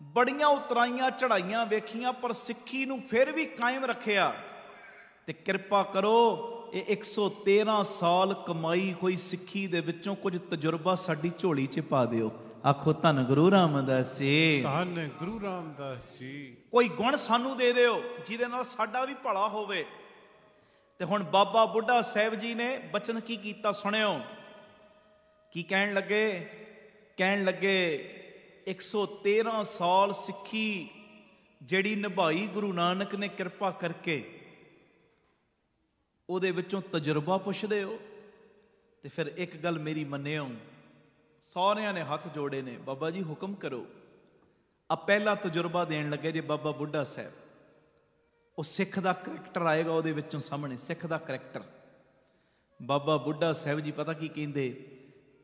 ਬੜੀਆਂ ਉਤਰਾਈਆਂ ਚੜਾਈਆਂ ਵੇਖੀਆਂ, ਪਰ ਸਿੱਖੀ ਨੂੰ ਫਿਰ ਵੀ ਕਾਇਮ ਰੱਖਿਆ। ਤੇ ਕਿਰਪਾ ਕਰੋ ਇਹ 113 ਸਾਲ ਕਮਾਈ ਹੋਈ ਸਿੱਖੀ ਦੇ ਵਿੱਚੋਂ ਕੁਝ ਤਜਰਬਾ ਸਾਡੀ ਝੋਲੀ 'ਚ ਪਾ ਦਿਓ। ਆਖੋ ਧੰਨ ਗੁਰੂ ਰਾਮਦਾਸ ਜੀ, ਧੰਨ ਗੁਰੂ ਰਾਮਦਾਸ ਜੀ। ਕੋਈ ਗੁਣ ਸਾਨੂੰ ਦੇ ਦਿਓ ਜਿਹਦੇ ਨਾਲ ਸਾਡਾ ਵੀ ਭਲਾ ਹੋਵੇ। ਤੇ ਹੁਣ ਬਾਬਾ ਬੁੱਢਾ ਸਾਹਿਬ ਜੀ ਨੇ ਬਚਨ ਕੀ ਕੀਤਾ, ਸੁਣਿਓ ਕੀ ਕਹਿਣ ਲੱਗੇ। ਕਹਿਣ ਲੱਗੇ 113 ਸਾਲ ਸਿੱਖੀ ਜਿਹੜੀ ਨਿਭਾਈ ਗੁਰੂ ਨਾਨਕ ਨੇ ਕਿਰਪਾ ਕਰਕੇ, ਉਹਦੇ ਵਿੱਚੋਂ ਤਜਰਬਾ ਪੁੱਛਦੇ ਹੋ। ਤੇ ਫਿਰ ਇੱਕ ਗੱਲ ਮੇਰੀ ਮੰਨਿਓ, ਸਾਰਿਆਂ ਨੇ ਹੱਥ ਜੋੜੇ ਨੇ, ਬਾਬਾ ਜੀ ਹੁਕਮ ਕਰੋ। ਆ ਪਹਿਲਾ ਤਜਰਬਾ ਦੇਣ ਲੱਗੇ ਜੇ ਬਾਬਾ ਬੁੱਢਾ ਸਾਹਿਬ। ਉਹ ਸਿੱਖ ਦਾ ਕਰੈਕਟਰ ਆਏਗਾ ਉਹਦੇ ਵਿੱਚੋਂ ਸਾਹਮਣੇ, ਸਿੱਖ ਦਾ ਕਰੈਕਟਰ। ਬਾਬਾ ਬੁੱਢਾ ਸਾਹਿਬ ਜੀ ਪਤਾ ਕੀ ਕਹਿੰਦੇ,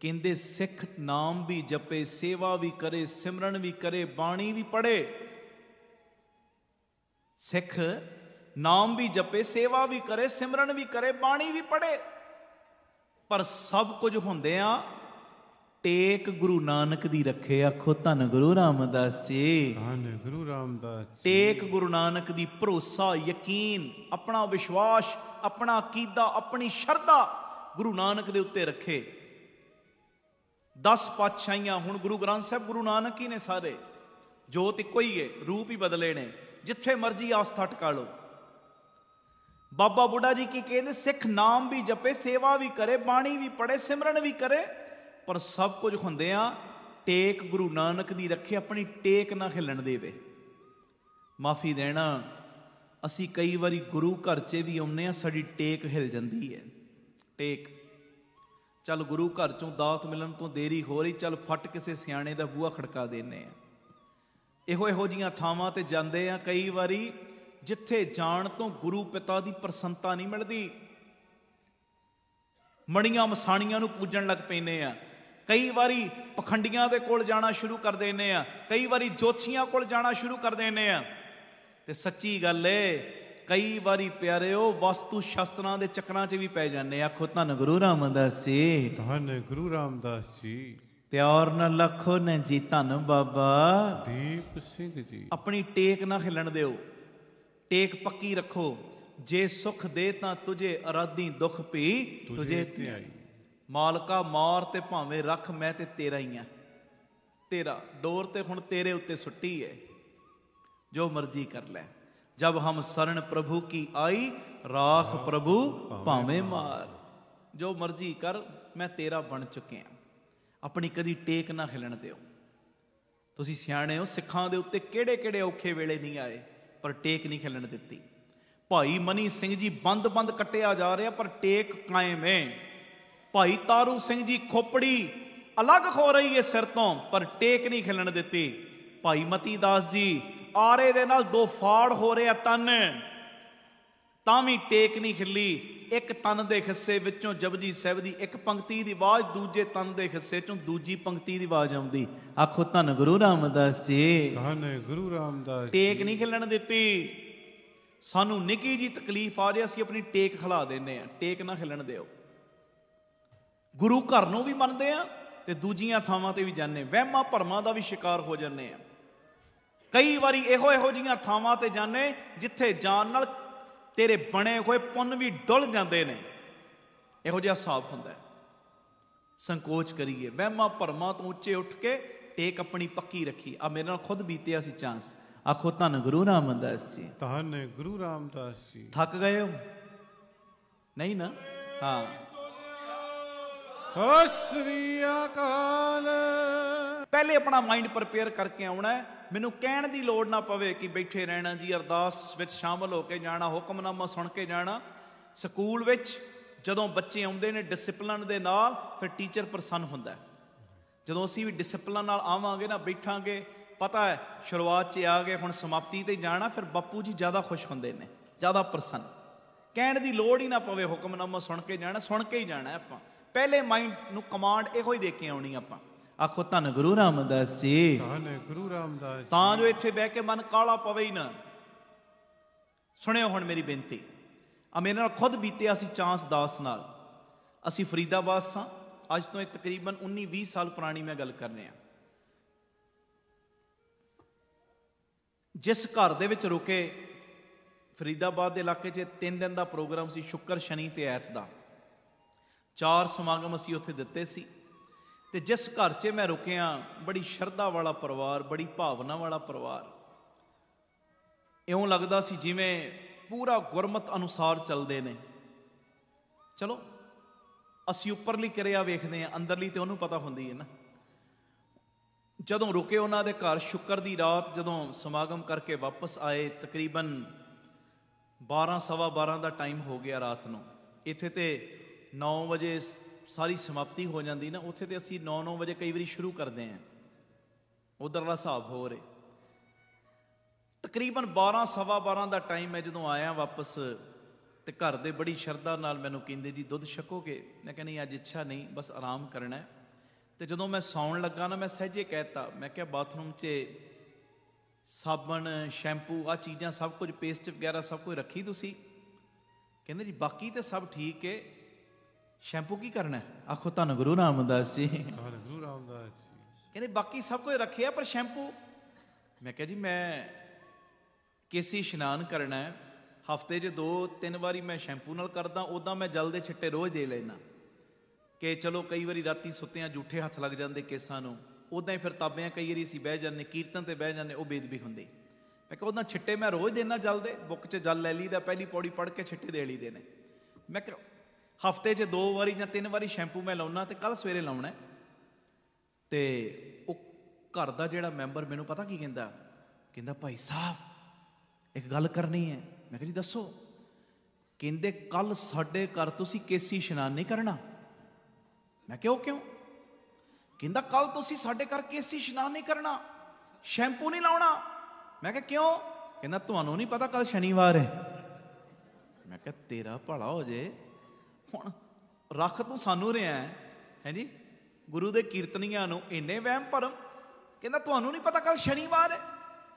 ਕਹਿੰਦੇ ਸਿੱਖ ਨਾਮ ਵੀ ਜਪੇ, ਸੇਵਾ ਵੀ ਕਰੇ, ਸਿਮਰਨ ਵੀ ਕਰੇ, ਬਾਣੀ ਵੀ ਪੜ੍ਹੇ। ਸਿੱਖ ਨਾਮ ਵੀ ਜਪੇ, ਸੇਵਾ ਵੀ ਕਰੇ, ਸਿਮਰਨ ਵੀ ਕਰੇ, ਬਾਣੀ ਵੀ ਪੜ੍ਹੇ, ਪਰ ਸਭ ਕੁਝ ਹੁੰਦਿਆਂ ਟੇਕ ਗੁਰੂ ਨਾਨਕ ਦੀ ਰੱਖੇ। ਆਖੋ ਧੰਨ ਗੁਰੂ ਰਾਮਦਾਸ ਜੀ, ਧੰਨ ਗੁਰੂ ਰਾਮਦਾਸ ਜੀ। ਟੇਕ ਗੁਰੂ ਨਾਨਕ ਦੀ, ਭਰੋਸਾ, ਯਕੀਨ, ਆਪਣਾ ਵਿਸ਼ਵਾਸ, ਆਪਣਾ ਅਕੀਦਾ, ਆਪਣੀ ਸ਼ਰਧਾ ਗੁਰੂ ਨਾਨਕ ਦੇ ਉੱਤੇ ਰੱਖੇ। 10 ਪਾਤਸ਼ਾਹੀਆਂ, ਹੁਣ ਗੁਰੂ ਗ੍ਰੰਥ ਸਾਹਿਬ ਗੁਰੂ ਨਾਨਕ ਹੀ ਨੇ ਸਾਰੇ, ਜੋਤ ਇੱਕੋ ਹੀ ਹੈ, ਰੂਪ ਹੀ ਬਦਲੇ ਨੇ। ਜਿੱਥੇ ਮਰਜੀ ਆਸਥਾ ਟਿਕਾ ਲਓ। ਬਾਬਾ ਬੁੱਢਾ ਜੀ ਕੀ ਕਹਿੰਦੇ, ਸਿੱਖ ਨਾਮ ਵੀ ਜਪੇ, ਸੇਵਾ ਵੀ ਕਰੇ, ਬਾਣੀ ਵੀ ਪੜ੍ਹੇ, ਸਿਮਰਨ ਵੀ ਕਰੇ, ਪਰ ਸਭ ਕੁਝ ਹੁੰਦਿਆਂ ਟੇਕ ਗੁਰੂ ਨਾਨਕ ਦੀ ਰੱਖੇ, ਆਪਣੀ ਟੇਕ ਨਾ ਹਿੱਲਣ ਦੇਵੇ। ਮਾਫੀ ਦੇਣਾ, ਅਸੀਂ ਕਈ ਵਾਰੀ ਗੁਰੂ ਘਰ 'ਚ ਵੀ ਆਉਂਦੇ ਹਾਂ, ਸਾਡੀ ਟੇਕ ਹਿੱਲ ਜਾਂਦੀ ਹੈ। ਟੇਕ, ਚੱਲ ਗੁਰੂ ਘਰ 'ਚੋਂ ਦਾਤ ਮਿਲਣ ਤੋਂ ਦੇਰੀ ਹੋ ਰਹੀ, ਚੱਲ ਫਟ ਕਿਸੇ ਸਿਆਣੇ ਦਾ ਬੂਹਾ ਖੜਕਾ ਦਿੰਦੇ ਆ। ਇਹੋ ਜਿਹੀਆਂ ਥਾਵਾਂ ਤੇ ਜਾਂਦੇ ਆ ਕਈ ਵਾਰੀ ਜਿੱਥੇ ਜਾਣ ਤੋਂ ਗੁਰੂ ਪਿਤਾ ਦੀ ਪ੍ਰਸੰਨਤਾ ਨਹੀਂ ਮਿਲਦੀ। ਮਣੀਆਂ ਮਸਾਣੀਆਂ ਨੂੰ ਪੂਜਣ ਲੱਗ ਪੈਂਦੇ ਆ। ਕਈ ਵਾਰੀ ਪਖੰਡੀਆਂ ਦੇ ਕੋਲ ਜਾਣਾ ਸ਼ੁਰੂ ਕਰ ਦਿੰਦੇ ਆ, ਕਈ ਵਾਰੀ ਜੋਤਸ਼ੀਆਂ ਕੋਲ ਜਾਣਾ ਸ਼ੁਰੂ ਕਰ ਦਿੰਦੇ ਆ। ਤੇ ਸੱਚੀ ਗੱਲ ਏ, ਕਈ ਵਾਰੀ ਪਿਆਰਿਓ ਵਸਤੂ ਸ਼ਾਸਤਰਾਂ ਦੇ ਚੱਕਰਾਂ 'ਚ ਵੀ ਪੈ ਜਾਂਦੇ। ਆਖੋ ਧੰਨ ਗੁਰੂ ਰਾਮਦਾਸ ਜੀ, ਧੰਨ ਗੁਰੂ ਰਾਮਦਾਸ ਜੀ। ਪਿਆਰ ਨਾਲ ਲੱਖੋ ਨੇ ਜੀ, ਧੰਨ ਬਾਬਾ ਦੀਪ ਸਿੰਘ ਜੀ। ਆਪਣੀ ਟੇਕ ਨਾ ਹਿੱਲਣ ਦਿਓ, ਟੇਕ ਪੱਕੀ ਰੱਖੋ। ਜੇ ਸੁਖ ਦੇ ਤਾਂ ਤੁਝੇ, ਅਰਾਧੀ ਦੁੱਖ ਭੀ ਤੁਝੇ ਧਿਆਈ। ਮਾਲਕਾ ਮਾਰ ਤੇ ਭਾਵੇਂ ਰੱਖ, ਮੈਂ ਤੇ ਤੇਰਾ ਹੀ ਆ। ਤੇਰਾ ਡੋਰ ਤੇ ਹੁਣ ਤੇਰੇ ਉੱਤੇ ਸੁੱਟੀ ਹੈ, ਜੋ ਮਰਜ਼ੀ ਕਰ ਲੈ। ਜਬ ਹਮ ਸ਼ਰਨ ਪ੍ਰਭੂ ਕੀ ਆਈ, ਰਾਖ ਪ੍ਰਭੂ ਭਾਵੇਂ ਮਾਰ। ਜੋ ਮਰਜ਼ੀ ਕਰ, ਮੈਂ ਤੇਰਾ ਬਣ ਚੁੱਕਿਆ। ਆਪਣੀ ਕਦੀ ਟੇਕ ਨਾ ਹਿੱਲਣ ਦਿਓ। ਤੁਸੀਂ ਸਿਆਣੇ ਹੋ, ਸਿੱਖਾਂ ਦੇ ਉੱਤੇ ਕਿਹੜੇ ਕਿਹੜੇ ਔਖੇ ਵੇਲੇ ਨਹੀਂ ਆਏ, ਪਰ ਟੇਕ ਨਹੀਂ ਹਿੱਲਣ ਦਿੱਤੀ। ਭਾਈ ਮਨੀ ਸਿੰਘ ਜੀ ਬੰਦ ਕੱਟਿਆ ਜਾ ਰਿਹਾ, ਪਰ ਟੇਕ ਕਾਇਮ ਹੈ। ਭਾਈ ਤਾਰੂ ਸਿੰਘ ਜੀ ਖੋਪੜੀ ਅਲੱਗ ਹੋ ਰਹੀ ਹੈ ਸਿਰ ਤੋਂ, ਪਰ ਟੇਕ ਨਹੀਂ ਹਿੱਲਣ ਦਿੱਤੀ। ਭਾਈ ਮਤੀ ਦਾਸ ਜੀ ਆਰੇ ਦੇ ਨਾਲ 2 ਫਾੜ ਹੋ ਰਿਹਾ ਤਨ, ਤਾਂ ਵੀ ਟੇਕ ਨਹੀਂ ਹਿੱਲੀ। ਇੱਕ ਤਨ ਦੇ ਹਿੱਸੇ ਵਿੱਚੋਂ ਜਪਜੀ ਸਾਹਿਬ ਦੀ ਇੱਕ ਪੰਕਤੀ ਦੀ ਆਵਾਜ਼, ਦੂਜੇ ਤਨ ਦੇ ਹਿੱਸੇ ਚੋਂ ਦੂਜੀ ਪੰਕਤੀ ਦੀ ਆਵਾਜ਼ ਆਉਂਦੀ। ਆਖੋ ਧੰਨ ਗੁਰੂ ਰਾਮਦਾਸ ਜੀ, ਧੰਨ ਗੁਰੂ ਰਾਮਦਾਸ। ਟੇਕ ਨਹੀਂ ਹਿੱਲਣ ਦਿੱਤੀ। ਸਾਨੂੰ ਨਿੱਕੀ ਜੀ ਤਕਲੀਫ ਆ ਰਹੀ, ਅਸੀਂ ਆਪਣੀ ਟੇਕ ਹਿਲਾ ਦਿੰਦੇ ਆ। ਟੇਕ ਨਾ ਹਿੱਲਣ ਦਿਓ। ਗੁਰੂ ਘਰ ਨੂੰ ਵੀ ਮੰਨਦੇ ਆ ਤੇ ਦੂਜੀਆਂ ਥਾਵਾਂ ਤੇ ਵੀ ਜਾਂਦੇ, ਵਹਿਮਾਂ ਭਰਮਾਂ ਦਾ ਵੀ ਸ਼ਿਕਾਰ ਹੋ ਜਾਂਦੇ ਆ। ਕਈ ਵਾਰੀ ਇਹੋ ਜਿਹੀਆਂ ਥਾਵਾਂ ਤੇ ਜਾਂਦੇ ਜਿੱਥੇ ਜਾਣ ਨਾਲ ਤੇਰੇ ਬਣੇ ਹੋਏ ਪੁੰਨ ਵੀ ਡੁੱਲ ਜਾਂਦੇ ਨੇ। ਇਹੋ ਜਿਹਾ ਹਿਸਾਬ ਹੁੰਦਾ। ਸੰਕੋਚ ਕਰੀਏ, ਵਹਿਮਾਂ ਭਰਮਾਂ ਤੋਂ ਉੱਚੇ ਉੱਠ ਕੇ ਟੇਕ ਆਪਣੀ ਪੱਕੀ ਰੱਖੀ। ਆ ਮੇਰੇ ਨਾਲ ਖੁਦ ਬੀਤਿਆ ਸੀ ਚਾਂਸ। ਆਖੋ ਧੰਨ ਗੁਰੂ ਰਾਮਦਾਸ ਜੀ, ਧੰਨ ਗੁਰੂ ਰਾਮਦਾਸ ਜੀ। ਥੱਕ ਗਏ ਹੋ? ਨਹੀਂ ਨਾ? ਹਾਂ। ਸਤਿ ਸ੍ਰੀ ਅਕਾਲ। ਪਹਿਲੇ ਆਪਣਾ ਮਾਈਂਡ ਪ੍ਰਪੇਅਰ ਕਰਕੇ ਆਉਣਾ। ਮੈਨੂੰ ਕਹਿਣ ਦੀ ਲੋੜ ਨਾ ਪਵੇ ਕਿ ਬੈਠੇ ਰਹਿਣਾ ਜੀ, ਅਰਦਾਸ ਵਿੱਚ ਸ਼ਾਮਲ ਹੋ ਕੇ ਜਾਣਾ, ਹੁਕਮਨਾਮਾ ਸੁਣ ਕੇ ਜਾਣਾ। ਸਕੂਲ ਵਿੱਚ ਜਦੋਂ ਬੱਚੇ ਆਉਂਦੇ ਨੇ ਡਿਸਿਪਲਨ ਦੇ ਨਾਲ, ਫਿਰ ਟੀਚਰ ਪ੍ਰਸੰਨ ਹੁੰਦਾ। ਜਦੋਂ ਅਸੀਂ ਵੀ ਡਿਸਿਪਲਨ ਨਾਲ ਆਵਾਂਗੇ ਨਾ, ਬੈਠਾਂਗੇ, ਪਤਾ ਹੈ ਸ਼ੁਰੂਆਤ 'ਚ ਆ ਗਏ, ਹੁਣ ਸਮਾਪਤੀ ਤੇ ਜਾਣਾ, ਫਿਰ ਬਾਪੂ ਜੀ ਜ਼ਿਆਦਾ ਖੁਸ਼ ਹੁੰਦੇ ਨੇ, ਜ਼ਿਆਦਾ ਪ੍ਰਸੰਨ। ਕਹਿਣ ਦੀ ਲੋੜ ਹੀ ਨਾ ਪਵੇ, ਹੁਕਮਨਾਮਾ ਸੁਣ ਕੇ ਜਾਣਾ, ਸੁਣ ਕੇ ਹੀ ਜਾਣਾ। ਆਪਾਂ ਪਹਿਲੇ ਮਾਈਂਡ ਨੂੰ ਕਮਾਂਡ ਇਹੋ ਹੀ ਦੇ ਕੇ ਆਉਣੀ ਆਪਾਂ। ਆਖੋ ਧੰਨ ਗੁਰੂ ਰਾਮਦਾਸ ਜੀ, ਧੰਨ ਗੁਰੂ ਰਾਮਦਾਸ। ਤਾਂ ਜੋ ਇੱਥੇ ਬਹਿ ਕੇ ਮਨ ਕਾਲਾ ਪਵੇ ਹੀ ਨਾ। ਸੁਣਿਓ ਹੁਣ ਮੇਰੀ ਬੇਨਤੀ। ਆ ਮੇਰੇ ਨਾਲ ਖੁਦ ਬੀਤਿਆ ਸੀ ਚਾਂਸ ਦਾਸ ਨਾਲ। ਅਸੀਂ ਫਰੀਦਾਬਾਦ ਸਾਂ, ਅੱਜ ਤੋਂ ਇਹ ਤਕਰੀਬਨ 19-20 ਸਾਲ ਪੁਰਾਣੀ ਮੈਂ ਗੱਲ ਕਰ ਰਿਹਾ। ਜਿਸ ਘਰ ਦੇ ਵਿੱਚ ਰੁਕੇ, ਫਰੀਦਾਬਾਦ ਦੇ ਇਲਾਕੇ 'ਚ 3 ਦਿਨ ਦਾ ਪ੍ਰੋਗਰਾਮ ਸੀ, ਸ਼ੁੱਕਰ ਸ਼ਨੀ ਤੇ ਐਤ ਦਾ। 4 ਸਮਾਗਮ ਅਸੀਂ ਉੱਥੇ ਦਿੱਤੇ ਸੀ। ਤੇ ਜਿਸ ਘਰ 'ਚ ਮੈਂ ਰੁਕਿਆ, ਬੜੀ ਸ਼ਰਧਾ ਵਾਲਾ ਪਰਿਵਾਰ, ਬੜੀ ਭਾਵਨਾ ਵਾਲਾ ਪਰਿਵਾਰ। ਇਉਂ ਲੱਗਦਾ ਸੀ ਜਿਵੇਂ ਪੂਰਾ ਗੁਰਮਤ ਅਨੁਸਾਰ ਚੱਲਦੇ ਨੇ। ਚਲੋ ਅਸੀਂ ਉੱਪਰਲੀ ਕਿਰਿਆ ਵੇਖਦੇ ਹਾਂ, ਅੰਦਰਲੀ ਤੇ ਉਹਨੂੰ ਪਤਾ ਹੁੰਦੀ ਹੈ ਨਾ। ਜਦੋਂ ਰੁਕੇ ਉਹਨਾਂ ਦੇ ਘਰ, ਸ਼ੁੱਕਰ ਦੀ ਰਾਤ ਜਦੋਂ ਸਮਾਗਮ ਕਰਕੇ ਵਾਪਸ ਆਏ, ਤਕਰੀਬਨ 12 ਸਵਾ 12 ਦਾ ਟਾਈਮ ਹੋ ਗਿਆ ਰਾਤ ਨੂੰ। ਇੱਥੇ ਤੇ 9 ਵਜੇ ਸਾਰੀ ਸਮਾਪਤੀ ਹੋ ਜਾਂਦੀ ਨਾ, ਉੱਥੇ ਤੇ ਅਸੀਂ 9 ਵਜੇ ਕਈ ਵਾਰੀ ਸ਼ੁਰੂ ਕਰਦੇ ਹਾਂ, ਉਧਰਲਾ ਹਿਸਾਬ ਹੋ ਰਿਹਾ। ਤਕਰੀਬਨ 12 ਸਵਾ 12 ਦਾ ਟਾਈਮ ਹੈ। ਜਦੋਂ ਆਇਆ ਵਾਪਸ ਤੇ ਘਰ ਦੇ ਬੜੀ ਸ਼ਰਧਾ ਨਾਲ ਮੈਨੂੰ ਕਹਿੰਦੇ ਜੀ ਦੁੱਧ ਛਕੋਗੇ? ਮੈਂ ਕਿਹਾ ਨਹੀਂ, ਅੱਜ ਇੱਛਾ ਨਹੀਂ, ਬਸ ਆਰਾਮ ਕਰਨਾ। ਤੇ ਜਦੋਂ ਮੈਂ ਸੌਣ ਲੱਗਾ ਨਾ, ਮੈਂ ਸਹਿਜੇ ਕਹਿਤਾ, ਮੈਂ ਕਿਹਾ ਬਾਥਰੂਮ 'ਚ ਸਾਬਣ, ਸ਼ੈਂਪੂ, ਆਹ ਚੀਜ਼ਾਂ ਸਭ ਕੁਝ, ਪੇਸਟ ਵਗੈਰਾ ਸਭ ਕੁਝ ਰੱਖੀ ਤੁਸੀਂ? ਕਹਿੰਦੇ ਜੀ ਬਾਕੀ ਤੇ ਸਭ ਠੀਕ ਹੈ, ਸ਼ੈਂਪੂ ਕੀ ਕਰਨਾ? ਆਖੋ ਧੰਨ ਗੁਰੂ ਰਾਮਦਾਸ ਜੀ। ਧੰਨ ਗੁਰੂ ਰਾਮਦਾਸ ਜੀ। ਕਹਿੰਦੇ ਬਾਕੀ ਸਭ ਕੁਝ ਰੱਖਿਆ, ਪਰ ਸ਼ੈਂਪੂ? ਮੈਂ ਕਿਹਾ ਜੀ ਮੈਂ ਕੇਸੀ ਇਸ਼ਨਾਨ ਕਰਨਾ ਹੈ, ਹਫਤੇ 'ਚ 2-3 ਵਾਰੀ ਮੈਂ ਸ਼ੈਂਪੂ ਨਾਲ ਕਰਦਾ, ਉੱਦਾਂ ਮੈਂ ਜਲ ਦੇ ਛਿੱਟੇ ਰੋਜ਼ ਦੇ ਲੈਣਾ ਕਿ ਚਲੋ ਕਈ ਵਾਰੀ ਰਾਤੀ ਸੁੱਤਿਆਂ ਜੂਠੇ ਹੱਥ ਲੱਗ ਜਾਂਦੇ ਕੇਸਾਂ ਨੂੰ। ਉੱਦਾਂ ਹੀ ਫਿਰ ਤਾਬਿਆਂ ਕਈ ਵਾਰੀ ਅਸੀਂ ਬਹਿ ਜਾਂਦੇ, ਕੀਰਤਨ ਤੇ ਬਹਿ ਜਾਂਦੇ, ਉਹ ਬੇਦਬੀ ਹੁੰਦੀ। ਮੈਂ ਕਿਹਾ ਉੱਦਾਂ ਛਿੱਟੇ ਮੈਂ ਰੋਜ਼ ਦੇਣਾ ਜਲ ਦੇ, ਬੁੱਕ 'ਚ ਜਲ ਲੈ ਲਈਦਾ, ਪਹਿਲੀ ਪੌੜੀ ਪੜ੍ਹ ਕੇ ਛਿੱਟੇ ਦੇ ਲਈਦੇ ਨੇ। ਮੈਂ ਕਿਹਾ ਹਫਤੇ 'ਚ 2 ਵਾਰੀ ਜਾਂ 3 ਵਾਰੀ ਸ਼ੈਂਪੂ ਮੈਂ ਲਾਉਣਾ, ਤੇ ਕੱਲ੍ਹ ਸਵੇਰੇ ਲਾਉਣਾ। ਤੇ ਉਹ ਘਰ ਦਾ ਜਿਹੜਾ ਮੈਂਬਰ ਮੈਨੂੰ ਪਤਾ ਕੀ ਕਹਿੰਦਾ, ਕਹਿੰਦਾ ਭਾਈ ਸਾਹਿਬ ਇੱਕ ਗੱਲ ਕਰਨੀ ਹੈ। ਮੈਂ ਕਿਹਾ ਜੀ ਦੱਸੋ। ਕਹਿੰਦੇ ਕੱਲ ਸਾਡੇ ਘਰ ਤੁਸੀਂ ਕੇਸੀ ਇਸ਼ਨਾਨ ਨਹੀਂ ਕਰਨਾ। ਮੈਂ ਕਿਹਾ ਉਹ ਕਿਉਂ? ਕਹਿੰਦਾ ਕੱਲ ਤੁਸੀਂ ਸਾਡੇ ਘਰ ਕੇਸੀ ਇਸ਼ਨਾਨ ਨਹੀਂ ਕਰਨਾ, ਸ਼ੈਂਪੂ ਨਹੀਂ ਲਾਉਣਾ। ਮੈਂ ਕਿਹਾ ਕਿਉਂ? ਕਹਿੰਦਾ ਤੁਹਾਨੂੰ ਨਹੀਂ ਪਤਾ ਕੱਲ ਸ਼ਨੀਵਾਰ ਹੈ। ਮੈਂ ਕਿਹਾ ਤੇਰਾ ਭਲਾ ਹੋ ਜੇ, ਹੁਣ ਰੱਖ ਤੂੰ ਸਾਨੂੰ ਰਿਹਾ ਹੈ ਜੀ, ਗੁਰੂ ਦੇ ਕੀਰਤਨੀਆਂ ਨੂੰ ਇੰਨੇ ਵਹਿਮ ਭਰਮ। ਕਹਿੰਦਾ ਤੁਹਾਨੂੰ ਨਹੀਂ ਪਤਾ ਕੱਲ ਸ਼ਨੀਵਾਰ ਹੈ,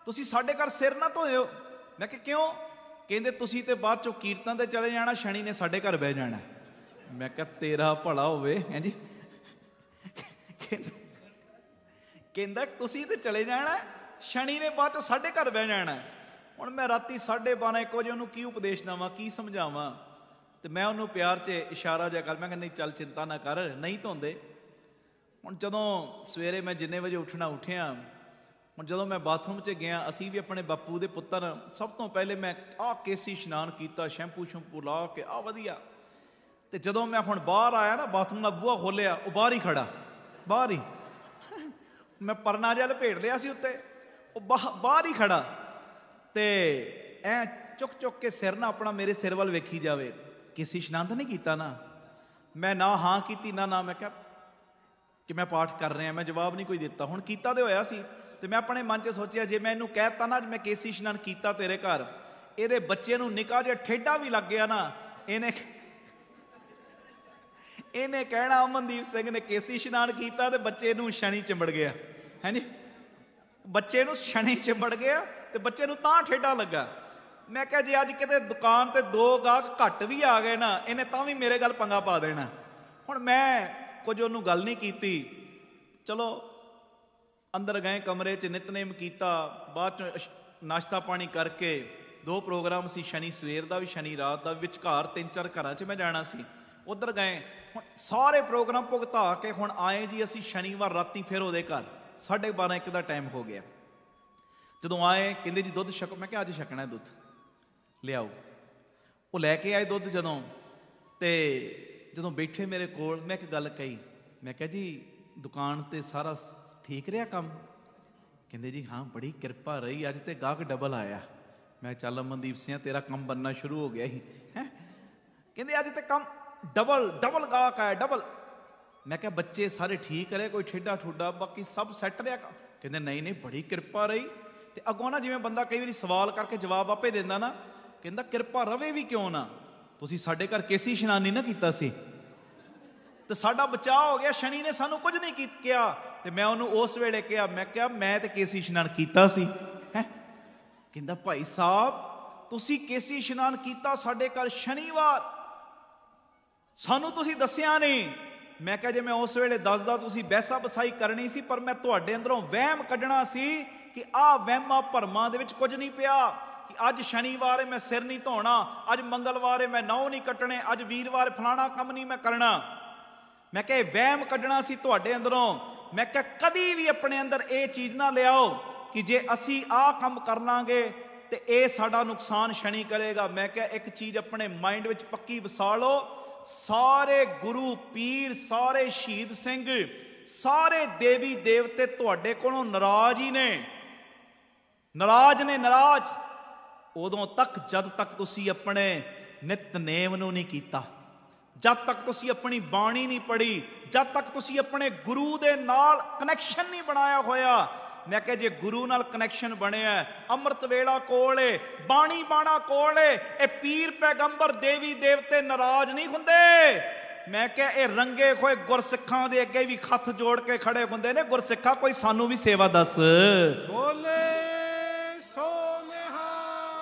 ਤੁਸੀਂ ਸਾਡੇ ਘਰ ਸਿਰ ਨਾ ਧੋਇਓ। ਮੈਂ ਕਿਹਾ ਕਿਉਂ? ਕਹਿੰਦੇ ਤੁਸੀਂ ਤੇ ਬਾਅਦ ਚੋਂ ਕੀਰਤਨ ਤੇ ਚਲੇ ਜਾਣਾ, ਸ਼ਨੀ ਨੇ ਸਾਡੇ ਘਰ ਬਹਿ ਜਾਣਾ। ਮੈਂ ਕਿਹਾ ਤੇਰਾ ਭਲਾ ਹੋਵੇ ਹੈ ਜੀ। ਕਹਿੰਦਾ ਤੁਸੀਂ ਤੇ ਚਲੇ ਜਾਣਾ, ਸ਼ਨੀ ਨੇ ਬਾਅਦ ਚੋਂ ਸਾਡੇ ਘਰ ਬਹਿ ਜਾਣਾ। ਹੁਣ ਮੈਂ ਰਾਤੀ 12:30-1 ਵਜੇ ਉਹਨੂੰ ਕੀ ਉਪਦੇਸ਼ ਦੇਵਾਂ, ਕੀ ਸਮਝਾਵਾਂ? ਤੇ ਮੈਂ ਉਹਨੂੰ ਪਿਆਰ 'ਚ ਇਸ਼ਾਰਾ ਜਿਹਾ ਕਰ, ਮੈਂ ਕਿਹਾ ਨਹੀਂ ਚੱਲ ਚਿੰਤਾ ਨਾ ਕਰ, ਨਹੀਂ ਧੋਂਦੇ। ਹੁਣ ਜਦੋਂ ਸਵੇਰੇ ਮੈਂ ਜਿੰਨੇ ਵਜੇ ਉੱਠਣਾ ਉੱਠਿਆ, ਹੁਣ ਜਦੋਂ ਮੈਂ ਬਾਥਰੂਮ 'ਚ ਗਿਆ, ਅਸੀਂ ਵੀ ਆਪਣੇ ਬਾਪੂ ਦੇ ਪੁੱਤਰ, ਸਭ ਤੋਂ ਪਹਿਲੇ ਮੈਂ ਆਹ ਕੇਸੀ ਇਸ਼ਨਾਨ ਕੀਤਾ, ਸ਼ੈਂਪੂ ਸ਼ੈਂਪੂ ਲਾ ਕੇ ਆਹ ਵਧੀਆ। ਤੇ ਜਦੋਂ ਮੈਂ ਹੁਣ ਬਾਹਰ ਆਇਆ ਨਾ, ਬਾਥਰੂਮ ਦਾ ਬੂਹਾ ਖੋਲਿਆ, ਉਹ ਬਾਹਰ ਹੀ ਖੜਾ, ਬਾਹਰ ਹੀ। ਮੈਂ ਪਰਨਾ ਜਿਹਾ ਲਪੇਟ ਲਿਆ ਸੀ ਉੱਤੇ, ਉਹ ਬਾਹਰ ਹੀ ਖੜਾ। ਤੇ ਐ ਚੁੱਕ ਕੇ ਸਿਰ ਨਾ ਆਪਣਾ ਮੇਰੇ ਸਿਰ ਵੱਲ ਵੇਖੀ ਜਾਵੇ, ਕੇਸੀ ਇਸ਼ਨਾਨ ਤਾਂ ਨਹੀਂ ਕੀਤਾ ਨਾ? ਮੈਂ ਨਾ ਹਾਂ ਕੀਤੀ ਨਾ ਮੈਂ ਕਿਹਾ ਕਿ ਮੈਂ ਪਾਠ ਕਰ ਰਿਹਾ। ਮੈਂ ਜਵਾਬ ਨਹੀਂ ਕੋਈ ਦਿੱਤਾ। ਹੁਣ ਕੀਤਾ ਤੇ ਹੋਇਆ ਸੀ, ਤੇ ਮੈਂ ਆਪਣੇ ਮਨ 'ਚ ਸੋਚਿਆ ਜੇ ਮੈਂ ਇਹਨੂੰ ਕਹਿ ਤਾ ਨਾ ਮੈਂ ਕੇਸੀ ਇਸ਼ਨਾਨ ਕੀਤਾ ਤੇਰੇ ਘਰ, ਇਹਦੇ ਬੱਚੇ ਨੂੰ ਨਿੱਕਾ ਜਿਹਾ ਠੇਡਾ ਵੀ ਲੱਗ ਗਿਆ ਨਾ, ਇਹਨੇ ਕਹਿਣਾ ਅਮਨਦੀਪ ਸਿੰਘ ਨੇ ਕੇਸੀ ਇਸ਼ਨਾਨ ਕੀਤਾ ਤੇ ਬੱਚੇ ਨੂੰ ਸ਼ਨੀ ਚਿੰਬੜ ਗਿਆ, ਹੈ ਨੀ, ਬੱਚੇ ਨੂੰ ਸ਼ਨੀ ਚਿੰਬੜ ਗਿਆ ਤੇ ਬੱਚੇ ਨੂੰ ਤਾਂ ਠੇਡਾ ਲੱਗਾ। ਮੈਂ ਕਿਹਾ ਜੇ ਅੱਜ ਕਿਤੇ ਦੁਕਾਨ ਤੇ 2 ਗਾਹਕ ਘੱਟ ਵੀ ਆ ਗਏ ਨਾ, ਇਹਨੇ ਤਾਂ ਵੀ ਮੇਰੇ ਗੱਲ ਪੰਗਾ ਪਾ ਦੇਣਾ। ਹੁਣ ਮੈਂ ਕੁਝ ਉਹਨੂੰ ਗੱਲ ਨਹੀਂ ਕੀਤੀ। ਚਲੋ ਅੰਦਰ ਗਏ, ਕਮਰੇ 'ਚ ਨਿਤਨੇਮ ਕੀਤਾ, ਬਾਅਦ 'ਚ ਨਾਸ਼ਤਾ ਪਾਣੀ ਕਰਕੇ 2 ਪ੍ਰੋਗਰਾਮ ਸੀ, ਸ਼ਨੀ ਸਵੇਰ ਦਾ ਵੀ, ਸ਼ਨੀ ਰਾਤ ਦਾ ਵੀ, ਵਿਚਕਾਰ 3-4 ਘਰਾਂ 'ਚ ਮੈਂ ਜਾਣਾ ਸੀ, ਉੱਧਰ ਗਏ। ਹੁਣ ਸਾਰੇ ਪ੍ਰੋਗਰਾਮ ਭੁਗਤਾ ਕੇ ਹੁਣ ਆਏ ਜੀ ਅਸੀਂ ਸ਼ਨੀਵਾਰ ਰਾਤੀ, ਫਿਰ ਉਹਦੇ ਘਰ 12:30-1 ਦਾ ਟਾਈਮ ਹੋ ਗਿਆ। ਜਦੋਂ ਆਏ ਕਹਿੰਦੇ ਜੀ ਦੁੱਧ ਛਕੋ। ਮੈਂ ਕਿਹਾ ਅੱਜ ਛਕਣਾ ਦੁੱਧ, ਲਿਆਓ। ਉਹ ਲੈ ਕੇ ਆਏ ਦੁੱਧ। ਜਦੋਂ ਬੈਠੇ ਮੇਰੇ ਕੋਲ, ਮੈਂ ਇੱਕ ਗੱਲ ਕਹੀ, ਮੈਂ ਕਿਹਾ ਜੀ ਦੁਕਾਨ ਤੇ ਸਾਰਾ ਠੀਕ ਰਿਹਾ ਕੰਮ? ਕਹਿੰਦੇ ਜੀ ਹਾਂ ਬੜੀ ਕਿਰਪਾ ਰਹੀ, ਅੱਜ ਤੇ ਗਾਹਕ ਡਬਲ ਆਇਆ। ਮੈਂ ਚੱਲ ਅਮਨਦੀਪ ਸਿੰਘ ਤੇਰਾ ਕੰਮ ਬਣਨਾ ਸ਼ੁਰੂ ਹੋ ਗਿਆ ਸੀ ਹੈ। ਕਹਿੰਦੇ ਅੱਜ ਤੇ ਕੰਮ ਡਬਲ ਗਾਹਕ ਆਇਆ, ਡਬਲ। ਮੈਂ ਕਿਹਾ ਬੱਚੇ ਸਾਰੇ ਠੀਕ ਰਹੇ, ਕੋਈ ਠੇਡਾ ਠੁੱਡਾ, ਬਾਕੀ ਸਭ ਸੈੱਟ ਰਿਹਾ? ਕਹਿੰਦੇ ਨਹੀਂ ਬੜੀ ਕਿਰਪਾ ਰਹੀ। ਤੇ ਅੱਗੋਂ ਨਾ ਜਿਵੇਂ ਬੰਦਾ ਕਈ ਵਾਰੀ ਸਵਾਲ ਕਰਕੇ ਜਵਾਬ ਆਪੇ ਦਿੰਦਾ ਨਾ, ਕਹਿੰਦਾ ਕਿਰਪਾ ਰਵੇ ਵੀ ਕਿਉਂ ਨਾ, ਤੁਸੀਂ ਸਾਡੇ ਘਰ ਕੇਸੀ ਇਸ਼ਨਾਨ ਨਹੀਂ ਨਾ ਕੀਤਾ ਸੀ ਤੇ ਸਾਡਾ ਬਚਾਅ ਹੋ ਗਿਆ, ਸ਼ਨੀ ਨੇ ਸਾਨੂੰ ਕੁਝ ਨਹੀਂ ਕਿਹਾ। ਤੇ ਮੈਂ ਉਹਨੂੰ ਉਸ ਵੇਲੇ ਕਿਹਾ, ਮੈਂ ਕਿਹਾ ਮੈਂ ਤੇ ਕੇਸੀ ਇਸ਼ਨਾਨ ਕੀਤਾ ਸੀ ਹੈ। ਕਹਿੰਦਾ ਭਾਈ ਸਾਹਿਬ ਤੁਸੀਂ ਕੇਸੀ ਇਸ਼ਨਾਨ ਕੀਤਾ ਸਾਡੇ ਘਰ ਸ਼ਨੀਵਾਰ, ਸਾਨੂੰ ਤੁਸੀਂ ਦੱਸਿਆ ਨਹੀਂ। ਮੈਂ ਕਿਹਾ ਜੇ ਮੈਂ ਉਸ ਵੇਲੇ ਦੱਸਦਾ ਤੁਸੀਂ ਬਹਿਸਾ ਬਸਾਈ ਕਰਨੀ ਸੀ, ਪਰ ਮੈਂ ਤੁਹਾਡੇ ਅੰਦਰੋਂ ਵਹਿਮ ਕੱਢਣਾ ਸੀ ਕਿ ਆਹ ਵਹਿਮਾਂ ਭਰਮਾਂ ਦੇ ਵਿੱਚ ਕੁਝ ਨਹੀਂ ਪਿਆ। कि अज शनिवार है मैं सिर नहीं धोना, अज मंगलवार है मैं नौ नहीं कट्टने, अज वीरवार फलाना काम नहीं मैं करना। मैं कहा वहम कढ़ना सी तुहाडे अंदरों। मैं कहा कदी भी अपने अंदर ये चीज़ ना लियाओ कि जे असी आ काम कर लांगे तो ये साडा नुकसान शनि करेगा। मैं कहा एक चीज़ अपने माइंड विच पक्की वसा लो, सारे गुरु पीर, सारे शहीद सिंह, सारे देवी देवते तुहाडे कोलों नाराज ही ने, नाराज ने, नाराज उदों तक जद तक तुसी अपने नितनेम नूं नहीं कीता, जद तक तुसी अपनी बाणी नहीं पढ़ी, जद तक तुसी अपने गुरु दे नाल कनैक्शन नहीं बनाया होया। मैं कहा जे गुरु नाल कनैक्शन बनिया, अमृत वेला कोल है, बाणी बाणा कोल है, ये पीर पैगंबर देवी देवते नाराज नहीं हुंदे। मैं कहा ये रंगे खोए गुरसिखां दे अगे भी हथ जोड़ के खड़े हुंदे ने, गुरसिखा कोई सानू भी सेवा दस। बोले सो निहाल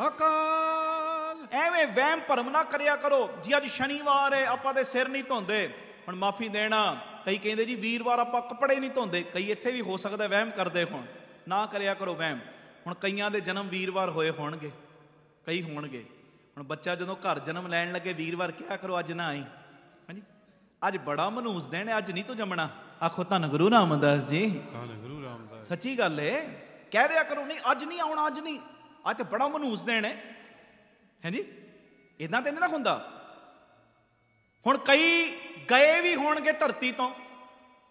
अकाल। एवें वहम भरम ना करिया करो जी अज शनिवार है आपां दे सिर नहीं धोंदे। हुण माफी देना, कई कहते जी वीरवार आपां कपड़े नहीं धोंदे, कई इत्थे भी हो सकदा वहम करदे होण, ना करिया करो वहम। हुण कईयां दे जन्म वीरवार होए होणगे, कई होणगे। हुण बच्चा जदों घर जन्म लैण लगे वीरवार क्या करो अज ना आई, हाँ जी अज बड़ा मनूस दिन है, अज नहीं तो जमना। आखो धन गुरु रामदास जी, धन गुरु रामदास। सच्ची गल है, कह दिया करो नहीं अज नहीं आउणा, अज नहीं, अज तो बड़ा मनूस दिन है जी, इदां ते नहीं ना हुंदा। हुण कई गए भी होणगे धरती तो,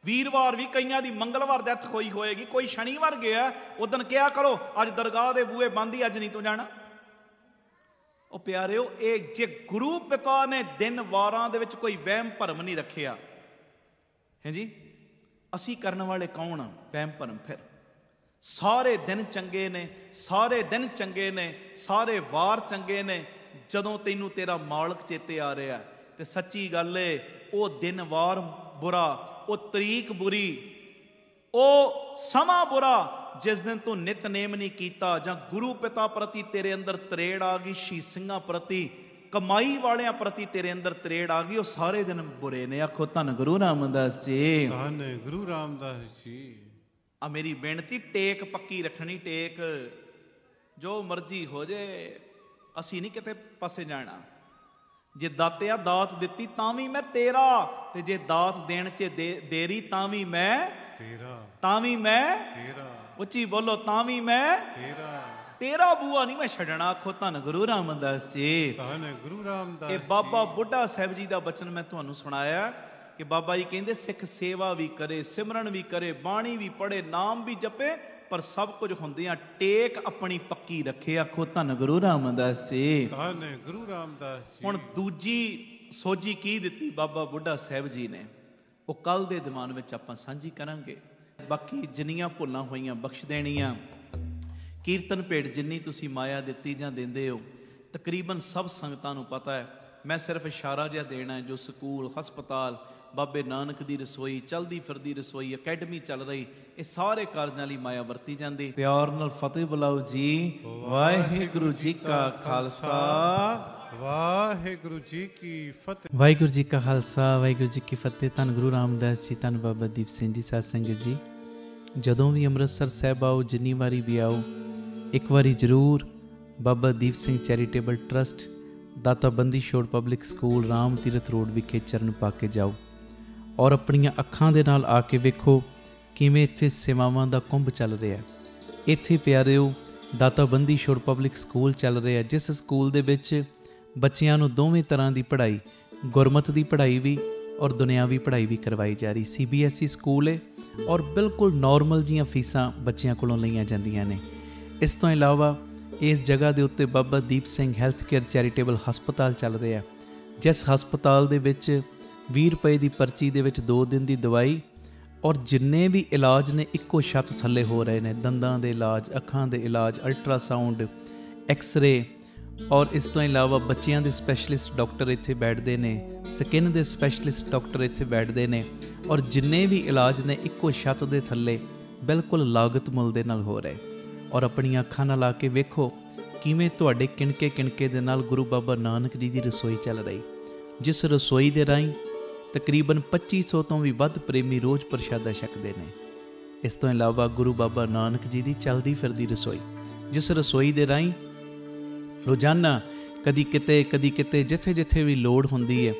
वीरवार भी कईयां दी मंगलवार डैथ होई होएगी, कोई शनिवार गया उदन क्या करो अज दरगाह दे बूहे बंद ही, अज नहीं तो जाना। ओ प्यारिओ ये जे गुरु पिता ने दिन वारां दे विच कोई वहम भरम नहीं रखिया है जी, असी करन वाले कौन आ वहम भरम? फिर सारे दिन चंगे ने, सारे दिन चंगे ने, सारे वार चंगे ने, जदों तैनू तेरा मालक चेते आ रहा है। ते सच्ची गल है वो दिन वार बुरा, वो तरीक बुरी, वो समा बुरा जिस दिन तू नितनेम नहीं कीता, जां गुरु पिता प्रति तेरे अंदर तरेड़ आ गई, शहीद सिंघां प्रति, कमाई वालियां प्रति तेरे अंदर तरेड़ आ गई, वो सारे दिन बुरे ने। आखो धन गुरु रामदास जी, धन गुरु रामदास जी। आ मेरी बेनती टेक पक्की रखनी, टेक जो मर्जी हो जाए, असी नहीं किते पासे जाना। जे दातिया दात दिती तां भी मैं तेरा, ते जे दात देण च देरी तां भी मैं तेरा, तां भी मैं तेरा, उच्ची बोलो तां भी मैं तेरा, तेरा बूआ नहीं मैं छड़ना। आखो धन गुरु रामदास जी, धन गुरु रामदास। ये बाबा बुढ़ा साहब जी का बचन मैं तुहानू सुनाया कि बाबा जी कहते सिख सेवा भी करे, सिमरन भी करे, बाणी भी पढ़े, नाम भी जपे, पर सब कुछ होंदियां टेक अपनी पक्की रखे। आखो धन गुरु रामदास जी, धन गुरु रामदास जी। हुण दूजी सोजी की दिती बाबा बुढ़ा साहब जी ने, वो कल दे दिमाग में आपां सांझी करांगे। बाकी जिन्नियां भुल्लां होईयां बख्श देणियां, कीर्तन भेट जिन्नी तुसी माया दित्ती जां दिंदे हो, तकरीबन सब संगतां नूं पता है। मैं सिर्फ इशारा जिहा देना है, जो स्कूल, हस्पताल, बाबे नानक दी रसोई, चलदी फिरदी रसोई, अकैडमी चल रही, ये सारे कारजां लई माया वरती जांदी। प्यार नाल फतेह बुलाओ जी। वाहिगुरू जी का खालसा, वाहिगुरू जी की फतेह। वाहिगुरू जी का खालसा, वाहिगुरू जी की फतेह। धन गुरु रामदास जी, धन बाबा दीप सिंह जी। साध संगत जी, जदों भी ਅੰਮ੍ਰਿਤਸਰ ਸਾਹਿਬ आओ, जिन्नी वारी भी आओ, एक वारी जरूर Baba Deep Singh charitable trust, Data Bandi Chhor public school, Ram Tirath road विखे चरण पा के जाओ और अपनियां अखां दे नाल आके वेखो किवें इत्थे सेवावां दा कुंभ चल रहा है। इत्थे प्यारिओ दाता बंदी छोड़ पब्लिक स्कूल चल रहा है, जिस स्कूल दे विच बच्चियां नूं दोवें तरह की पढ़ाई, गुरमत की पढ़ाई भी और दुनियावी पढ़ाई भी करवाई जा रही। CBSE स्कूल है और बिल्कुल नॉर्मल जियां फीसां बच्चियां कोलों लईआं जांदियां ने। इस तो इलावा इस जगह के उत्ते बाबा Deep Singh health care charitable हस्पताल चल रहा है, जिस हस्पताल दे विच 20 रुपए की पर्ची दे विच 2 दिन की दवाई और जिन्ने भी इलाज ने इक्को छत थले हो रहे हैं, दंदां दे इलाज, अखां दे इलाज, अल्ट्रासाउंड, एक्सरे, और इस तो इलावा बच्चियां दे स्पैशलिस्ट डॉक्टर इत्थे बैठते हैं, स्किन दे स्पैशलिस्ट डॉक्टर इत्थे बैठते हैं, और जिन्ने भी इलाज ने इक्को छत दे थले बिल्कुल लागत मुल दे नाल हो रहे। और अपनी अखां नाल आके वेखो किवें तुहाडे किणके किणके दे नाल गुरु बाबा नानक जी की रसोई चल रही, जिस रसोई दे राहीं तकरीबन 2500 तो भी वध प्रेमी रोज़ प्रशादा छकते हैं। इस तो इलावा गुरु बाबा नानक जी की चलदी फिरदी रसोई, ਜਿਸ ਰਸੋਈ ਦੇ ਰਾਹੀਂ ਰੋਜ਼ਾਨਾ ਕਦੀ ਕਿਤੇ ਜਿੱਥੇ ਵੀ ਲੋੜ ਹੁੰਦੀ ਹੈ,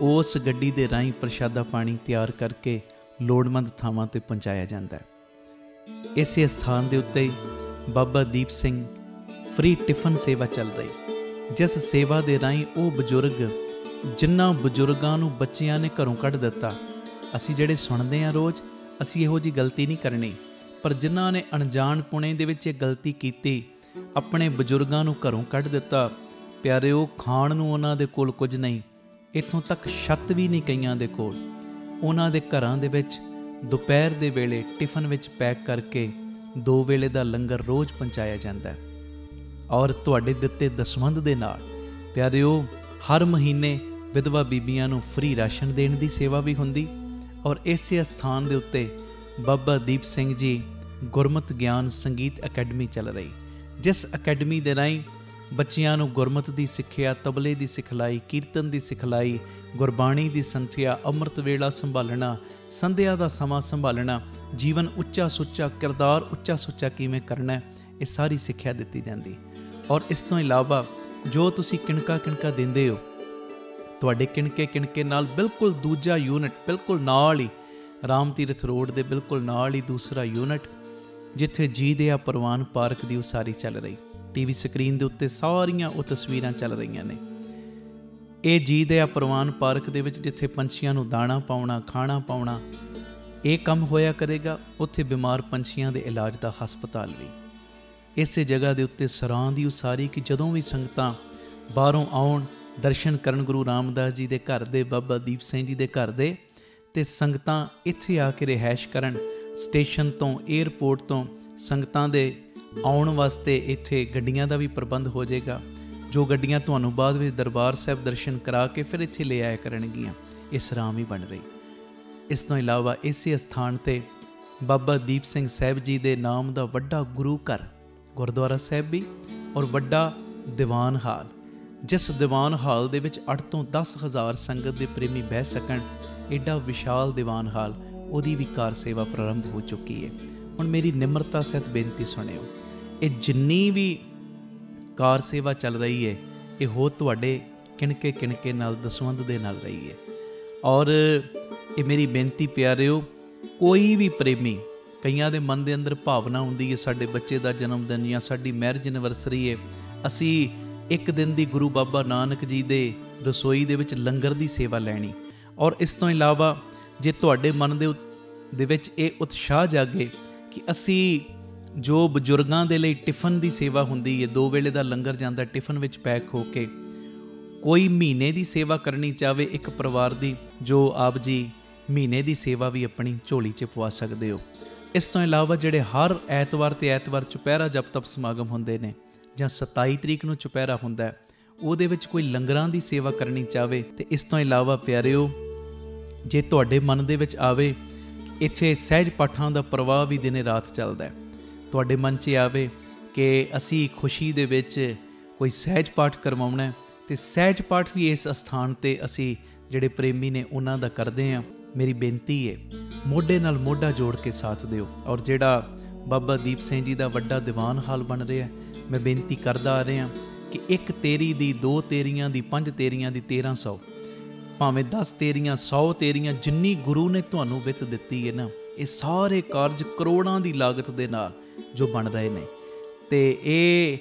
ਉਸ ਗੱਡੀ ਦੇ ਰਾਹੀਂ ਪ੍ਰਸ਼ਾਦਾ ਪਾਣੀ ਤਿਆਰ ਕਰਕੇ ਲੋੜਵੰਦ ਥਾਵਾਂ 'ਤੇ ਪਹੁੰਚਾਇਆ ਜਾਂਦਾ ਹੈ। ਇਸੇ ਸਥਾਨ ਦੇ ਉੱਤੇ ਬਾਬਾ ਦੀਪ ਸਿੰਘ ਫ੍ਰੀ ਟਿਫਨ ਸੇਵਾ ਚੱਲ ਰਹੀ, ਜਿਸ ਸੇਵਾ ਦੇ ਰਾਹੀਂ ਉਹ ਬਜ਼ੁਰਗ, ਜਿਨ੍ਹਾਂ ਬਜ਼ੁਰਗਾਂ ਨੂੰ ਬੱਚਿਆਂ ਨੇ ਘਰੋਂ ਕੱਢ ਦਿੱਤਾ, ਅਸੀਂ ਜਿਹੜੇ ਸੁਣਦੇ ਹਾਂ ਰੋਜ਼, ਅਸੀਂ ਇਹੋ ਜਿਹੀ ਗਲਤੀ ਨਹੀਂ ਕਰਨੀ, ਪਰ ਜਿਨ੍ਹਾਂ ਨੇ ਅਣਜਾਣ ਪੁਣੇ ਦੇ ਵਿੱਚ ਇਹ ਗਲਤੀ ਕੀਤੀ, ਆਪਣੇ ਬਜ਼ੁਰਗਾਂ ਨੂੰ ਘਰੋਂ ਕੱਢ ਦਿੱਤਾ, ਪਿਆਰਿਓ, ਖਾਣ ਨੂੰ ਉਹਨਾਂ ਦੇ ਕੋਲ ਕੁਝ ਨਹੀਂ, ਇੱਥੋਂ ਤੱਕ ਛੱਤ ਵੀ ਨਹੀਂ ਕਈਆਂ ਦੇ ਕੋਲ। ਉਹਨਾਂ ਦੇ ਘਰਾਂ ਦੇ ਵਿੱਚ ਦੁਪਹਿਰ ਦੇ ਵੇਲੇ ਟਿਫਨ ਵਿੱਚ ਪੈਕ ਕਰਕੇ 2 ਵੇਲੇ ਦਾ ਲੰਗਰ ਰੋਜ਼ ਪਹੁੰਚਾਇਆ ਜਾਂਦਾ ਹੈ। ਔਰ ਤੁਹਾਡੇ ਦਿੱਤੇ ਦਸਵੰਧ ਦੇ ਨਾਲ ਪਿਆਰਿਓ, ਹਰ ਮਹੀਨੇ ਵਿਧਵਾ ਬੀਬੀਆਂ ਨੂੰ ਫ੍ਰੀ ਰਾਸ਼ਨ ਦੇਣ ਦੀ ਸੇਵਾ ਵੀ ਹੁੰਦੀ। ਔਰ ਇਸੇ ਸਥਾਨ ਦੇ ਉੱਤੇ ਬਾਬਾ ਦੀਪ ਸਿੰਘ ਜੀ ਗੁਰਮਤ ਗਿਆਨ ਸੰਗੀਤ ਅਕੈਡਮੀ ਚੱਲ ਰਹੀ, ਜਿਸ ਅਕੈਡਮੀ ਦੇ ਰਾਹੀਂ ਬੱਚਿਆਂ ਨੂੰ ਗੁਰਮਤ ਦੀ ਸਿੱਖਿਆ, ਤਬਲੇ ਦੀ ਸਿਖਲਾਈ, ਕੀਰਤਨ ਦੀ ਸਿਖਲਾਈ, ਗੁਰਬਾਣੀ ਦੀ ਸੰਥਿਆ, ਅੰਮ੍ਰਿਤ ਵੇਲਾ ਸੰਭਾਲਣਾ, ਸੰਧਿਆ ਦਾ ਸਮਾਂ ਸੰਭਾਲਣਾ, ਜੀਵਨ ਉੱਚਾ ਸੁੱਚਾ, ਕਿਰਦਾਰ ਉੱਚਾ ਸੁੱਚਾ ਕਿਵੇਂ ਕਰਨਾ, ਇਹ ਸਾਰੀ ਸਿੱਖਿਆ ਦਿੱਤੀ ਜਾਂਦੀ। ਔਰ ਇਸ ਤੋਂ ਇਲਾਵਾ ਜੋ ਤੁਸੀਂ ਕਿਣਕਾ ਦਿੰਦੇ ਹੋ, ਤੁਹਾਡੇ ਕਿਣਕੇ ਨਾਲ ਬਿਲਕੁਲ ਦੂਜਾ ਯੂਨਿਟ, ਬਿਲਕੁਲ ਨਾਲ ਹੀ ਰਾਮ ਤੀਰਥ ਰੋਡ ਦੇ ਬਿਲਕੁਲ ਨਾਲ ਹੀ ਦੂਸਰਾ ਯੂਨਿਟ, ਜਿੱਥੇ ਜੀ ਦਇਆ ਪ੍ਰਵਾਨ ਪਾਰਕ ਦੀ ਉਸਾਰੀ ਚੱਲ ਰਹੀ। ਟੀਵੀ ਸਕਰੀਨ ਦੇ ਉੱਤੇ ਸਾਰੀਆਂ ਉਹ ਤਸਵੀਰਾਂ ਚੱਲ ਰਹੀਆਂ ਨੇ। ਇਹ ਜੀ ਦਇਆ ਪ੍ਰਵਾਨ ਪਾਰਕ ਦੇ ਵਿੱਚ ਜਿੱਥੇ ਪੰਛੀਆਂ ਨੂੰ ਦਾਣਾ ਪਾਉਣਾ, ਖਾਣਾ ਪਾਉਣਾ, ਇਹ ਕੰਮ ਹੋਇਆ ਕਰੇਗਾ। ਉੱਥੇ ਬਿਮਾਰ ਪੰਛੀਆਂ ਦੇ ਇਲਾਜ ਦਾ ਹਸਪਤਾਲ ਵੀ। ਇਸੇ ਜਗ੍ਹਾ ਦੇ ਉੱਤੇ ਸਰਾਂ ਦੀ ਉਸਾਰੀ ਕਿ ਜਦੋਂ ਵੀ ਸੰਗਤਾਂ ਬਾਹਰੋਂ ਆਉਣ, ਦਰਸ਼ਨ ਕਰਨ ਗੁਰੂ ਰਾਮਦਾਸ ਜੀ ਦੇ ਘਰ ਦੇ, ਬਾਬਾ ਦੀਪ ਸਿੰਘ ਜੀ ਦੇ ਘਰ ਦੇ, ਅਤੇ ਸੰਗਤਾਂ ਇੱਥੇ ਆ ਕੇ ਰਿਹਾਇਸ਼ ਕਰਨ। ਸਟੇਸ਼ਨ ਤੋਂ, ਏਅਰਪੋਰਟ ਤੋਂ ਸੰਗਤਾਂ ਦੇ ਆਉਣ ਵਾਸਤੇ ਇੱਥੇ ਗੱਡੀਆਂ ਦਾ ਵੀ ਪ੍ਰਬੰਧ ਹੋ ਜਾਏਗਾ, ਜੋ ਗੱਡੀਆਂ ਤੁਹਾਨੂੰ ਬਾਅਦ ਵਿੱਚ ਦਰਬਾਰ ਸਾਹਿਬ ਦਰਸ਼ਨ ਕਰਾ ਕੇ ਫਿਰ ਇੱਥੇ ਲੈ ਆਇਆ ਕਰਨਗੀਆਂ। ਇਹ ਸਰਾਂ ਵੀ ਬਣ ਰਹੀ। ਇਸ ਤੋਂ ਇਲਾਵਾ ਇਸੇ ਸਥਾਨ 'ਤੇ ਬਾਬਾ ਦੀਪ ਸਿੰਘ ਸਾਹਿਬ ਜੀ ਦੇ ਨਾਮ ਦਾ ਵੱਡਾ ਗੁਰੂ ਘਰ, ਗੁਰਦੁਆਰਾ ਸਾਹਿਬ ਵੀ, ਔਰ ਵੱਡਾ ਦੀਵਾਨ ਹਾਲ, ਜਿਸ ਦੀਵਾਨ ਹਾਲ ਦੇ ਵਿੱਚ 8 ਤੋਂ 10 ਹਜ਼ਾਰ ਸੰਗਤ ਦੇ ਪ੍ਰੇਮੀ ਬਹਿ ਸਕਣ। ਐਡਾ ਵਿਸ਼ਾਲ ਦੀਵਾਨ ਹਾਲ, ਉਹਦੀ ਵੀ ਕਾਰ ਸੇਵਾ ਪ੍ਰਾਰੰਭ ਹੋ ਚੁੱਕੀ ਹੈ। ਹੁਣ ਮੇਰੀ ਨਿਮਰਤਾ ਸਹਿਤ ਬੇਨਤੀ ਸੁਣਿਓ, ਇਹ ਜਿੰਨੀ ਵੀ ਕਾਰ ਸੇਵਾ ਚੱਲ ਰਹੀ ਹੈ, ਇਹ ਹੋ ਤੁਹਾਡੇ ਕਿਣਕੇ ਨਾਲ, ਦਸਵੰਧ ਦੇ ਨਾਲ ਰਹੀ ਹੈ। ਔਰ ਇਹ ਮੇਰੀ ਬੇਨਤੀ ਪਿਆਰਿਓ, ਕੋਈ ਵੀ ਪ੍ਰੇਮੀ, ਕਈਆਂ ਦੇ ਮਨ ਦੇ ਅੰਦਰ ਭਾਵਨਾ ਹੁੰਦੀ ਹੈ ਸਾਡੇ ਬੱਚੇ ਦਾ ਜਨਮ ਦਿਨ ਜਾਂ ਸਾਡੀ ਮੈਰਿਜ ਐਨਵਰਸਰੀ ਹੈ, ਅਸੀਂ ਇੱਕ ਦਿਨ ਦੀ ਗੁਰੂ ਬਾਬਾ ਨਾਨਕ ਜੀ ਦੇ ਰਸੋਈ ਦੇ ਵਿੱਚ ਲੰਗਰ ਦੀ ਸੇਵਾ ਲੈਣੀ। ਔਰ ਇਸ ਤੋਂ ਇਲਾਵਾ ਜੇ ਤੁਹਾਡੇ ਮਨ ਦੇ ਵਿੱਚ ਇਹ ਉਤਸ਼ਾਹ ਜਾਗੇ ਕਿ ਅਸੀਂ ਜੋ ਬਜ਼ੁਰਗਾਂ ਦੇ ਲਈ ਟਿਫਨ ਦੀ ਸੇਵਾ ਹੁੰਦੀ ਹੈ, 2 ਵੇਲੇ ਦਾ ਲੰਗਰ ਜਾਂਦਾ ਟਿਫਨ ਵਿੱਚ ਪੈਕ ਹੋ ਕੇ, ਕੋਈ ਮਹੀਨੇ ਦੀ ਸੇਵਾ ਕਰਨੀ ਚਾਹਵੇ ਇੱਕ ਪਰਿਵਾਰ ਦੀ, ਜੋ ਆਪ ਜੀ ਮਹੀਨੇ ਦੀ ਸੇਵਾ ਵੀ ਆਪਣੀ ਝੋਲੀ 'ਚ ਪਵਾ ਸਕਦੇ ਹੋ। ਇਸ ਤੋਂ ਇਲਾਵਾ ਜਿਹੜੇ ਹਰ ਐਤਵਾਰ ਤੇ ਐਤਵਾਰ ਚੁਪਹਿਰਾ ਜਪ ਤਪ ਸਮਾਗਮ ਹੁੰਦੇ ਨੇ, ਜਾਂ 27 ਤਰੀਕ ਨੂੰ ਚੁਪਹਿਰਾ ਹੁੰਦਾ, ਉਹਦੇ ਵਿੱਚ ਕੋਈ ਲੰਗਰਾਂ ਦੀ ਸੇਵਾ ਕਰਨੀ ਚਾਹਵੇ। ਤੇ ਇਸ ਤੋਂ ਇਲਾਵਾ ਪਿਆਰਿਓ, ਜੇ ਤੁਹਾਡੇ ਮਨ ਦੇ ਵਿੱਚ ਆਵੇ ਇੱਥੇ ਸਹਿਜ ਪਾਠਾਂ ਦਾ ਪ੍ਰਵਾਹ ਵੀ ਦਿਨੇ ਰਾਤ ਚੱਲਦਾ, ਤੁਹਾਡੇ ਮਨ 'ਚ ਆਵੇ ਕਿ ਅਸੀਂ ਖੁਸ਼ੀ ਦੇ ਵਿੱਚ ਕੋਈ ਸਹਿਜ ਪਾਠ ਕਰਵਾਉਣਾ, ਤੇ ਸਹਿਜ ਪਾਠ ਵੀ ਇਸ ਅਸਥਾਨ 'ਤੇ ਅਸੀਂ ਜਿਹੜੇ ਪ੍ਰੇਮੀ ਨੇ ਉਹਨਾਂ ਦਾ ਕਰਦੇ ਹਾਂ। ਮੇਰੀ ਬੇਨਤੀ ਹੈ, ਮੋਢੇ ਨਾਲ ਮੋਢਾ ਜੋੜ ਕੇ ਸਾਥ ਦਿਓ। ਔਰ ਜਿਹੜਾ ਬਾਬਾ ਦੀਪ ਸਿੰਘ ਜੀ ਦਾ ਵੱਡਾ ਦੀਵਾਨ ਹਾਲ ਬਣ ਰਿਹਾ, ਮੈਂ ਬੇਨਤੀ ਕਰਦਾ ਆ ਰਿਹਾ ਕਿ 1 ਤੇਰੀ ਦੀ, 2 ਤੇਰੀਆਂ ਦੀ, 5 ਤੇਰੀਆਂ ਦੀ, 1300, ਭਾਵੇਂ 10 ਤੇਰੀਆਂ, 100 ਤੇਰੀਆਂ, ਜਿੰਨੀ ਗੁਰੂ ਨੇ ਤੁਹਾਨੂੰ ਵਿੱਤ ਦਿੱਤੀ ਹੈ ਨਾ, ਇਹ ਸਾਰੇ ਕਾਰਜ ਕਰੋੜਾਂ ਦੀ ਲਾਗਤ ਦੇ ਨਾਲ ਜੋ ਬਣ ਰਹੇ ਨੇ, ਤੇ ਇਹ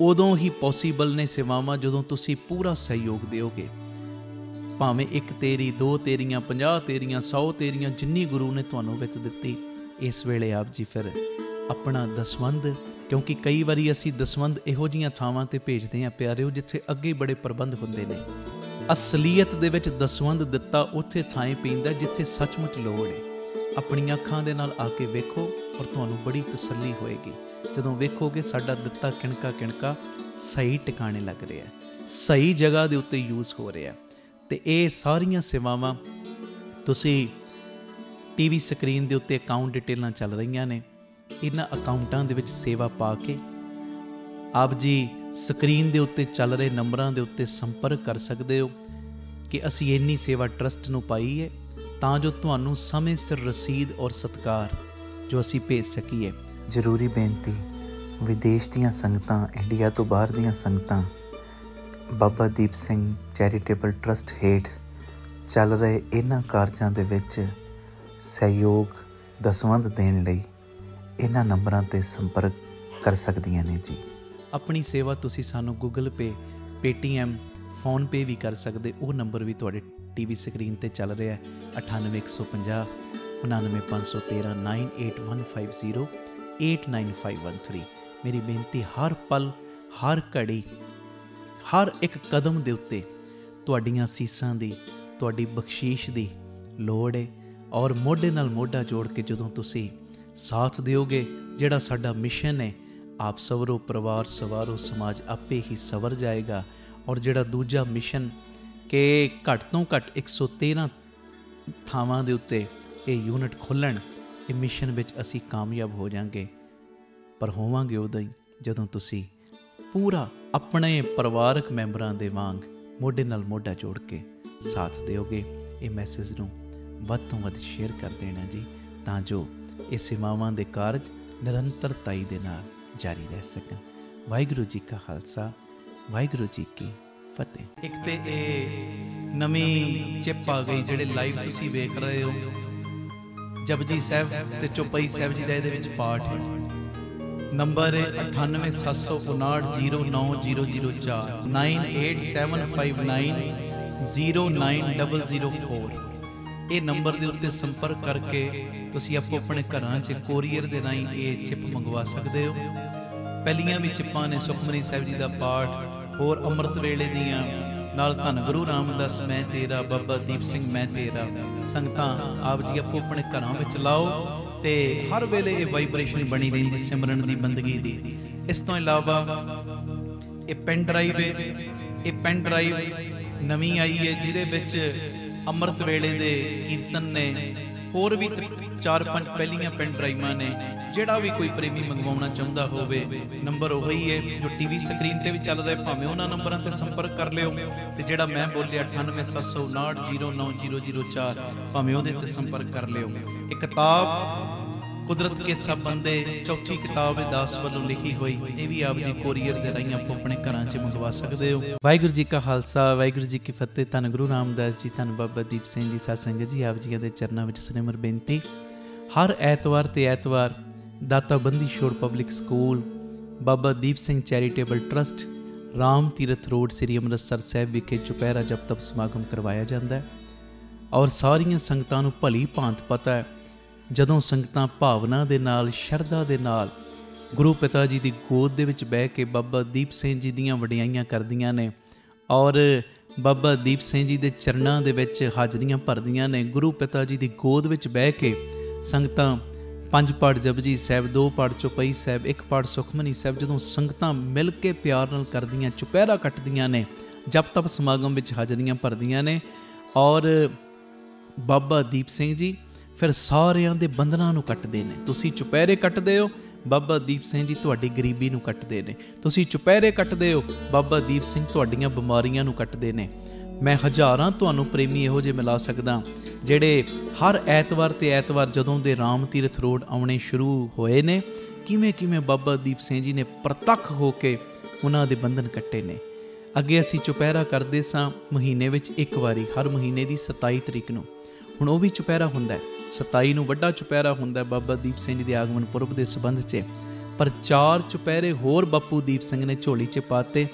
ਉਦੋਂ ਹੀ ਪੋਸੀਬਲ ਨੇ ਸੇਵਾਵਾਂ ਜਦੋਂ ਤੁਸੀਂ ਪੂਰਾ ਸਹਿਯੋਗ ਦਿਓਗੇ। ਭਾਵੇਂ 1 ਤੇਰੀ, 2 ਤੇਰੀਆਂ, 50 ਤੇਰੀਆਂ, 100 ਤੇਰੀਆਂ, ਜਿੰਨੀ ਗੁਰੂ ਨੇ ਤੁਹਾਨੂੰ ਵਿੱਤ ਦਿੱਤੀ, ਇਸ ਵੇਲੇ ਆਪ ਜੀ ਫਿਰ ਆਪਣਾ ਦਸਵੰਧ, ਕਿਉਂਕਿ ਕਈ ਵਾਰੀ ਅਸੀਂ ਦਸਵੰਧ ਇਹੋ ਜਿਹੀਆਂ ਥਾਵਾਂ 'ਤੇ ਭੇਜਦੇ ਹਾਂ ਪਿਆਰਿਓ, ਜਿੱਥੇ ਅੱਗੇ ਬੜੇ ਪ੍ਰਬੰਧ ਹੁੰਦੇ ਨੇ। ਅਸਲੀਅਤ ਦੇ ਵਿੱਚ ਦਸਵੰਧ ਦਿੱਤਾ ਉੱਥੇ ਥਾਂ ਪੈਂਦਾ ਜਿੱਥੇ ਸੱਚਮੁੱਚ ਲੋੜ ਹੈ। ਆਪਣੀਆਂ ਅੱਖਾਂ ਦੇ ਨਾਲ ਆ ਕੇ ਵੇਖੋ, ਔਰ ਤੁਹਾਨੂੰ ਬੜੀ ਤਸੱਲੀ ਹੋਏਗੀ ਜਦੋਂ ਵੇਖੋਗੇ ਸਾਡਾ ਦਿੱਤਾ ਕਿਣਕਾ ਸਹੀ ਟਿਕਾਣੇ ਲੱਗ ਰਿਹਾ, ਸਹੀ ਜਗ੍ਹਾ ਦੇ ਉੱਤੇ ਯੂਜ਼ ਹੋ ਰਿਹਾ। ਤੇ ਇਹ ਸਾਰੀਆਂ ਸੇਵਾਵਾਂ ਤੁਸੀਂ ਟੀਵੀ ਸਕਰੀਨ ਦੇ ਉੱਤੇ ਅਕਾਊਂਟ ਡਿਟੇਲਾਂ ਚੱਲ ਰਹੀਆਂ ਨੇ, ਇਹਨਾਂ ਅਕਾਊਂਟਾਂ ਦੇ ਵਿੱਚ ਸੇਵਾ ਪਾ ਕੇ ਆਪ ਜੀ ਸਕਰੀਨ ਦੇ ਉੱਤੇ ਚੱਲ ਰਹੇ ਨੰਬਰਾਂ ਦੇ ਉੱਤੇ ਸੰਪਰਕ ਕਰ ਸਕਦੇ ਹੋ ਕਿ ਅਸੀਂ ਇੰਨੀ ਸੇਵਾ ਟਰਸਟ ਨੂੰ ਪਾਈ ਹੈ, ਤਾਂ ਜੋ ਤੁਹਾਨੂੰ ਸਮੇਂ ਸਿਰ ਰਸੀਦ ਔਰ ਸਤਿਕਾਰ ਜੋ ਅਸੀਂ ਭੇਜ ਸਕੀਏ। ਜ਼ਰੂਰੀ ਬੇਨਤੀ, ਵਿਦੇਸ਼ ਦੀਆਂ ਸੰਗਤਾਂ, ਇੰਡੀਆ ਤੋਂ ਬਾਹਰ ਦੀਆਂ ਸੰਗਤਾਂ ਬਾਬਾ ਦੀਪ ਸਿੰਘ ਚੈਰੀਟੇਬਲ ਟਰਸਟ ਹੇਠ ਚੱਲ ਰਹੇ ਇਹਨਾਂ ਕਾਰਜਾਂ ਦੇ ਵਿੱਚ ਸਹਿਯੋਗ ਦਸਵੰਧ ਦੇਣ ਲਈ ਇਹਨਾਂ ਨੰਬਰਾਂ 'ਤੇ ਸੰਪਰਕ ਕਰ ਸਕਦੀਆਂ ਨੇ ਜੀ। ਆਪਣੀ ਸੇਵਾ ਤੁਸੀਂ ਸਾਨੂੰ ਗੂਗਲ ਪੇ, ਪੇਟੀਐਮ, ਫੋਨਪੇ ਵੀ ਕਰ ਸਕਦੇ। ਉਹ ਨੰਬਰ ਵੀ ਤੁਹਾਡੇ ਟੀਵੀ ਸਕਰੀਨ 'ਤੇ ਚੱਲ ਰਿਹਾ 98 150 99 513 98150 89513। ਮੇਰੀ ਬੇਨਤੀ, ਹਰ ਪਲ, ਹਰ ਘੜੀ, ਹਰ ਇੱਕ ਕਦਮ ਦੇ ਉੱਤੇ ਤੁਹਾਡੀਆਂ ਅਸੀਸਾਂ ਦੀ, ਤੁਹਾਡੀ ਬਖਸ਼ੀਸ਼ ਦੀ ਲੋੜ ਹੈ। ਔਰ ਮੋਢੇ ਨਾਲ ਮੋਢਾ ਜੋੜ ਕੇ ਜਦੋਂ ਤੁਸੀਂ ਸਾਥ ਦਿਓਗੇ, ਜਿਹੜਾ ਸਾਡਾ ਮਿਸ਼ਨ ਹੈ, ਆਪ ਸਵਰੋ ਪਰਿਵਾਰ ਸਵਾਰੋ ਸਮਾਜ ਆਪੇ ਹੀ ਸਵਰ ਜਾਏਗਾ। ਔਰ ਜਿਹੜਾ ਦੂਜਾ ਮਿਸ਼ਨ ਕਿ ਘੱਟ ਤੋਂ ਘੱਟ 113 ਥਾਵਾਂ ਦੇ ਉੱਤੇ ਇਹ ਯੂਨਿਟ ਖੋਲ੍ਹਣ, ਇਹ ਮਿਸ਼ਨ ਵਿੱਚ ਅਸੀਂ ਕਾਮਯਾਬ ਹੋ ਜਾਵਾਂਗੇ। ਪਰ ਹੋਵਾਂਗੇ ਉਦੋਂ ਹੀ ਜਦੋਂ ਤੁਸੀਂ ਪੂਰਾ ਆਪਣੇ ਪਰਿਵਾਰਕ ਮੈਂਬਰਾਂ ਦੇ ਵਾਂਗ ਮੋਢੇ ਨਾਲ ਮੋਢਾ ਜੋੜ ਕੇ ਸਾਥ ਦਿਓਗੇ। ਇਹ ਮੈਸੇਜ ਨੂੰ ਵੱਧ ਤੋਂ ਵੱਧ ਸ਼ੇਅਰ ਕਰ ਦੇਣਾ ਜੀ, ਤਾਂ ਜੋ ਇਹ ਸੇਵਾਵਾਂ ਦੇ ਕਾਰਜ ਨਿਰੰਤਰਤਾਈ ਦੇ ਨਾਲ ਜਾਰੀ ਰਹਿ ਸਕਣ। ਵਾਹਿਗੁਰੂ ਜੀ ਕਾ ਖਾਲਸਾ, ਵਾਹਿਗੁਰੂ ਜੀ ਕੀ ਫਤਿਹ। ਇੱਕ ਤੇ ਇਹ ਨਵੀਂ ਚਿੱਪ ਆ ਗਈ ਜਿਹੜੇ ਲਾਈਵ ਤੁਸੀਂ ਵੇਖ ਰਹੇ ਹੋ, ਜਪਜੀ ਸਾਹਿਬ ਤੇ ਚੌਪਈ ਸਾਹਿਬ ਜੀ ਦਾ ਇਹਦੇ ਵਿੱਚ ਪਾਠ ਹੈ। ਨੰਬਰ ਹੈ 9875909004 9875909004। ਇਹ ਨੰਬਰ ਦੇ ਉੱਤੇ ਸੰਪਰਕ ਕਰਕੇ ਤੁਸੀਂ ਆਪੋ ਆਪਣੇ ਘਰਾਂ 'ਚ ਕੋਰੀਅਰ ਦੇ ਰਾਹੀਂ ਇਹ ਚਿੱਪ ਮੰਗਵਾ ਸਕਦੇ ਹੋ। ਪਹਿਲੀਆਂ ਵੀ ਚਿੱਪਾਂ ਨੇ ਸੁਖਮਨੀ ਸਾਹਿਬ ਜੀ ਦਾ ਪਾਠ, ਹੋਰ ਅੰਮ੍ਰਿਤ ਵੇਲੇ ਦੀਆਂ, ਨਾਲ ਧੰਨ ਗੁਰੂ ਰਾਮਦਾਸ ਮੈਂ ਤੇਰਾ, ਬਾਬਾ ਦੀਪ ਸਿੰਘ ਮੈਂ ਤੇਰਾ। ਸੰਗਤਾਂ ਆਪ ਜੀ ਆਪੋ ਆਪਣੇ ਘਰਾਂ ਵਿੱਚ ਲਾਓ ਤੇ ਹਰ ਵੇਲੇ ਇਹ ਵਾਈਬ੍ਰੇਸ਼ਨ ਬਣੀ ਰਹਿੰਦੀ ਸਿਮਰਨ ਦੀ, ਬੰਦਗੀ ਦੀ। ਇਸ ਤੋਂ ਇਲਾਵਾ ਇਹ ਪੈਨ ਡਰਾਈਵ ਹੈ, ਇਹ ਪੈਨ ਡਰਾਈਵ ਨਵੀਂ ਆਈ ਹੈ ਜਿਹਦੇ ਵਿੱਚ ਅੰਮ੍ਰਿਤ ਵੇਲੇ ਦੇ ਕੀਰਤਨ ਨੇ, ਹੋਰ ਵੀ 4-5 ਪਹਿਲੀਆਂ ਪੈਨ ਡਰਾਈਵਾਂ ਨੇ। ਜਿਹੜਾ ਵੀ ਕੋਈ ਪ੍ਰੇਮੀ ਮੰਗਵਾਉਣਾ ਚਾਹੁੰਦਾ ਹੋਵੇ, ਨੰਬਰ ਉਹੀ ਹੈ ਜੋ ਟੀਵੀ ਸਕਰੀਨ ਤੇ ਵੀ ਚੱਲ ਰਿਹਾ, ਭਾਵੇਂ ਉਹਨਾਂ ਨੰਬਰਾਂ ਤੇ ਸੰਪਰਕ ਕਰ ਲਿਓ। ਤੇ ਜਿਹੜਾ ਮੈਂ ਬੋਲਿਆ 9875909004, ਭਾਵੇਂ ਉਹਦੇ ਤੇ ਸੰਪਰਕ ਕਰ ਲਿਓ। ਇਹ ਕਿਤਾਬ ਕੁਦਰਤ ਕੇ ਸਭ ਬੰਦੇ, ਚੌਥੀ ਕਿਤਾਬ ਹੈ ਦਾਸ ਵੱਲੋਂ ਲਿਖੀ ਹੋਈ, ਇਹ ਵੀ ਆਪ ਜੀ ਕੋਰੀਅਰ ਦੇ ਰਾਹੀਂ ਆਪੋ ਆਪਣੇ ਘਰਾਂ 'ਚ ਮੰਗਵਾ ਸਕਦੇ ਹੋ। ਵਾਹਿਗੁਰੂ ਜੀ ਕਾ ਖਾਲਸਾ, ਵਾਹਿਗੁਰੂ ਜੀ ਕੀ ਫਤਿਹ। ਧੰਨ ਗੁਰੂ ਰਾਮਦਾਸ ਜੀ, ਧੰਨ ਬਾਬਾ ਦੀਪ ਸਿੰਘ ਜੀ ਸਾਧ ਸੰਗਤ ਜੀ, ਆਪ ਜੀਆਂ ਦੇ ਚਰਨਾਂ ਵਿੱਚ ਸਿਮਰ ਬੇਨਤੀ। ਹਰ ਐਤਵਾਰ ਤੇ ਐਤਵਾਰ ਦਾਤਾ Bandi Chhor public school, Baba Deep Singh charitable trust, Ram Tirath road, ਸ੍ਰੀ ਅੰਮ੍ਰਿਤਸਰ ਸਾਹਿਬ ਵਿਖੇ ਚੁਪਹਿਰਾ ਜਪ ਤਪ ਸਮਾਗਮ ਕਰਵਾਇਆ ਜਾਂਦਾ ਹੈ। ਔਰ ਸਾਰੀਆਂ ਸੰਗਤਾਂ ਨੂੰ ਭਲੀ ਭਾਂਤ ਪਤਾ ਹੈ, ਜਦੋਂ ਸੰਗਤਾਂ ਭਾਵਨਾ ਦੇ ਨਾਲ, ਸ਼ਰਧਾ ਦੇ ਨਾਲ ਗੁਰੂ ਪਿਤਾ ਜੀ ਦੀ ਗੋਦ ਦੇ ਵਿੱਚ ਬਹਿ ਕੇ ਬਾਬਾ ਦੀਪ ਸਿੰਘ ਜੀ ਦੀਆਂ ਵਡਿਆਈਆਂ ਕਰਦੀਆਂ ਨੇ, ਔਰ ਬਾਬਾ ਦੀਪ ਸਿੰਘ ਜੀ ਦੇ ਚਰਨਾਂ ਦੇ ਵਿੱਚ ਹਾਜ਼ਰੀਆਂ ਭਰਦੀਆਂ ਨੇ। ਗੁਰੂ ਪਿਤਾ ਜੀ ਦੀ ਗੋਦ ਵਿੱਚ ਬਹਿ ਕੇ ਸੰਗਤਾਂ 5 ਪਾਠ ਜਪਜੀ ਸਾਹਿਬ, 2 ਪਾਠ ਚੌਪਈ ਸਾਹਿਬ, 1 ਪਾਠ ਸੁਖਮਨੀ ਸਾਹਿਬ, ਜਦੋਂ ਸੰਗਤਾਂ ਮਿਲ ਕੇ ਪਿਆਰ ਨਾਲ ਕਰਦੀਆਂ, ਚੁਪਹਿਰਾ ਕੱਟਦੀਆਂ ਨੇ, ਜਪ ਤਪ ਸਮਾਗਮ ਵਿੱਚ ਹਾਜ਼ਰੀਆਂ ਭਰਦੀਆਂ ਨੇ। ਔਰ ਬਾਬਾ ਦੀਪ ਸਿੰਘ ਜੀ ਫਿਰ ਸਾਰਿਆਂ ਦੇ ਬੰਧਨਾਂ ਨੂੰ ਕੱਟਦੇ ਨੇ। ਤੁਸੀਂ ਚੁਪਹਿਰੇ ਕੱਟਦੇ ਹੋ, ਬਾਬਾ ਦੀਪ ਸਿੰਘ ਜੀ ਤੁਹਾਡੀ ਗਰੀਬੀ ਨੂੰ ਕੱਟਦੇ ਨੇ। ਤੁਸੀਂ ਚੁਪਹਿਰੇ ਕੱਟਦੇ ਹੋ, ਬਾਬਾ ਦੀਪ ਸਿੰਘ ਤੁਹਾਡੀਆਂ ਬਿਮਾਰੀਆਂ ਨੂੰ ਕੱਟਦੇ ਨੇ। ਮੈਂ ਹਜ਼ਾਰਾਂ ਤੁਹਾਨੂੰ ਪ੍ਰੇਮੀ ਇਹੋ ਜਿਹੇ ਮਿਲਾ ਸਕਦਾ ਜਿਹੜੇ ਹਰ ਐਤਵਾਰ ਤੇ ਐਤਵਾਰ ਜਦੋਂ ਦੇ ਰਾਮ ਤੀਰਥ ਰੋਡ ਆਉਣੇ ਸ਼ੁਰੂ ਹੋਏ ਨੇ, ਕਿਵੇਂ ਬਾਬਾ ਦੀਪ ਸਿੰਘ ਜੀ ਨੇ ਪ੍ਰਤੱਖ ਹੋ ਕੇ ਉਹਨਾਂ ਦੇ ਬੰਧਨ ਕੱਟੇ ਨੇ। ਅੱਗੇ ਅਸੀਂ ਚੁਪਹਿਰਾ ਕਰਦੇ ਸਾਂ ਮਹੀਨੇ ਵਿੱਚ ਇੱਕ ਵਾਰੀ, ਹਰ ਮਹੀਨੇ ਦੀ 27 ਤਰੀਕ ਨੂੰ। ਹੁਣ ਉਹ ਵੀ ਚੁਪਹਿਰਾ ਹੁੰਦਾ ਹੈ, 27 ਨੂੰ ਵੱਡਾ ਚੁਪਹਿਰਾ ਹੁੰਦਾ ਬਾਬਾ ਦੀਪ ਸਿੰਘ ਜੀ ਦੇ ਆਗਮਨ ਪੁਰਬ ਦੇ ਸੰਬੰਧ 'ਚ। ਪਰ 4 ਚੁਪਹਿਰੇ ਹੋਰ ਬਾਪੂ ਦੀਪ ਸਿੰਘ ਨੇ ਝੋਲੀ 'ਚ ਪਾਤੇ।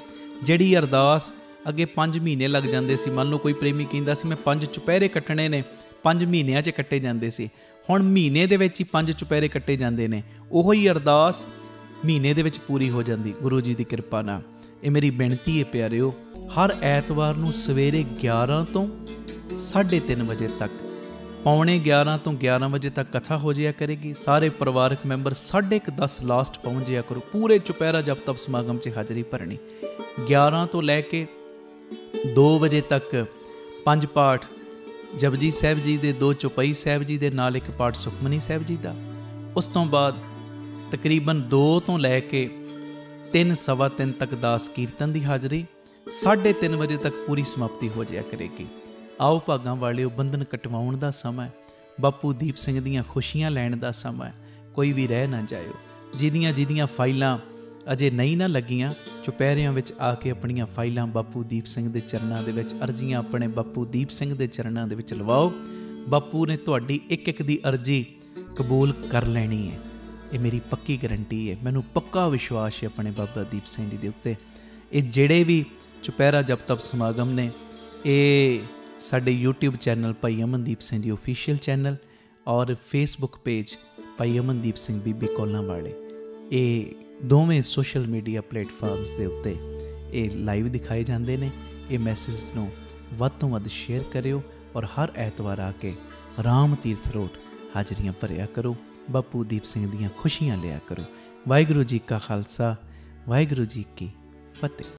ਜਿਹੜੀ ਅਰਦਾਸ ਅੱਗੇ 5 ਮਹੀਨੇ ਲੱਗ ਜਾਂਦੇ ਸੀ, ਮੰਨ ਲਓ ਕੋਈ ਪ੍ਰੇਮੀ ਕਹਿੰਦਾ ਸੀ ਮੈਂ 5 ਚੁਪਹਿਰੇ ਕੱਟਣੇ ਨੇ, 5 ਮਹੀਨਿਆਂ 'ਚ ਕੱਟੇ ਜਾਂਦੇ ਸੀ। ਹੁਣ ਮਹੀਨੇ ਦੇ ਵਿੱਚ ਹੀ 5 ਚੁਪਹਿਰੇ ਕੱਟੇ ਜਾਂਦੇ ਨੇ। ਉਹੋ ਹੀ ਅਰਦਾਸ ਮਹੀਨੇ ਦੇ ਵਿੱਚ ਪੂਰੀ ਹੋ ਜਾਂਦੀ ਗੁਰੂ ਜੀ ਦੀ ਕਿਰਪਾ ਨਾਲ। ਇਹ ਮੇਰੀ ਬੇਨਤੀ ਹੈ ਪਿਆਰਿਓ, ਹਰ ਐਤਵਾਰ ਨੂੰ ਸਵੇਰੇ 11 ਤੋਂ 3:30 ਵਜੇ ਤੱਕ, ਪੌਣੇ 11 ਤੋਂ 11 ਵਜੇ ਤੱਕ ਕਥਾ ਹੋ ਜਾਇਆ ਕਰੇਗੀ। ਸਾਰੇ ਪਰਿਵਾਰਕ ਮੈਂਬਰ 10:30 ਲਾਸਟ ਪਹੁੰਚ ਜਾਇਆ ਕਰੋ। ਪੂਰੇ ਚੁਪਹਿਰਾ ਜਪ ਤਪ ਸਮਾਗਮ 'ਚ ਹਾਜ਼ਰੀ ਭਰਨੀ। 11 ਤੋਂ ਲੈ ਕੇ 2 ਵਜੇ ਤੱਕ 5 ਪਾਠ ਜਪਜੀ ਸਾਹਿਬ ਜੀ ਦੇ, 2 ਚੌਪਈ ਸਾਹਿਬ ਜੀ ਦੇ, ਨਾਲ 1 ਪਾਠ ਸੁਖਮਨੀ ਸਾਹਿਬ ਜੀ ਦਾ। ਉਸ ਤੋਂ ਬਾਅਦ ਤਕਰੀਬਨ 2 ਤੋਂ ਲੈ ਕੇ 3, ਸਵਾ 3 ਤੱਕ ਦਾਸ ਕੀਰਤਨ ਦੀ ਹਾਜ਼ਰੀ। 3:30 ਵਜੇ ਤੱਕ ਪੂਰੀ ਸਮਾਪਤੀ ਹੋ ਜਾਇਆ ਕਰੇਗੀ। ਆਓ ਭਾਗਾਂ ਵਾਲਿਓ, ਬੰਧਨ ਕਟਵਾਉਣ ਦਾ ਸਮਾਂ, ਬਾਪੂ ਦੀਪ ਸਿੰਘ ਦੀਆਂ ਖੁਸ਼ੀਆਂ ਲੈਣ ਦਾ ਸਮਾਂ। ਕੋਈ ਵੀ ਰਹਿ ਨਾ ਜਾਇਓ। ਜਿਹਦੀਆਂ ਫਾਈਲਾਂ ਅਜੇ ਨਹੀਂ ਨਾ ਲੱਗੀਆਂ, ਚੁਪਹਿਰਿਆਂ ਵਿੱਚ ਆ ਕੇ ਆਪਣੀਆਂ ਫਾਈਲਾਂ ਬਾਪੂ ਦੀਪ ਸਿੰਘ ਦੇ ਚਰਨਾਂ ਦੇ ਵਿੱਚ, ਅਰਜ਼ੀਆਂ ਆਪਣੇ ਬਾਪੂ ਦੀਪ ਸਿੰਘ ਦੇ ਚਰਨਾਂ ਦੇ ਵਿੱਚ ਲਵਾਓ। ਬਾਪੂ ਨੇ ਤੁਹਾਡੀ ਇੱਕ ਇੱਕ ਦੀ ਅਰਜ਼ੀ ਕਬੂਲ ਕਰ ਲੈਣੀ ਹੈ। ਇਹ ਮੇਰੀ ਪੱਕੀ ਗਰੰਟੀ ਹੈ, ਮੈਨੂੰ ਪੱਕਾ ਵਿਸ਼ਵਾਸ ਹੈ ਆਪਣੇ ਬਾਬਾ ਦੀਪ ਸਿੰਘ ਜੀ ਦੇ ਉੱਤੇ। ਇਹ ਜਿਹੜੇ ਵੀ ਚੁਪਹਿਰਾ ਜਪ ਤਪ ਸਮਾਗਮ ਨੇ, ਇਹ ਸਾਡੇ YouTube ਚੈਨਲ ਭਾਈ ਅਮਨਦੀਪ ਸਿੰਘ ਜੀ ਓਫੀਸ਼ੀਅਲ ਚੈਨਲ ਔਰ ਫੇਸਬੁੱਕ ਪੇਜ ਭਾਈ ਅਮਨਦੀਪ ਸਿੰਘ ਬੀਬੀ ਕੌਲਾਂ ਵਾਲੇ, ਇਹ ਦੋਵੇਂ ਸੋਸ਼ਲ ਮੀਡੀਆ ਪਲੇਟਫਾਰਮਸ ਦੇ ਉੱਤੇ ਇਹ ਲਾਈਵ ਦਿਖਾਏ ਜਾਂਦੇ ਨੇ। ਇਹ ਮੈਸੇਜ ਨੂੰ ਵੱਧ ਤੋਂ ਵੱਧ ਸ਼ੇਅਰ ਕਰਿਓ ਔਰ ਹਰ ਐਤਵਾਰ ਆ ਕੇ ਰਾਮ ਤੀਰਥ ਰੋਡ ਹਾਜ਼ਰੀਆਂ ਭਰਿਆ ਕਰੋ, ਬਾਪੂ ਦੀਪ ਸਿੰਘ ਦੀਆਂ ਖੁਸ਼ੀਆਂ ਲਿਆ ਕਰੋ। ਵਾਹਿਗੁਰੂ ਜੀ ਕਾ ਖਾਲਸਾ, ਵਾਹਿਗੁਰੂ ਜੀ ਕੀ ਫਤਿਹ।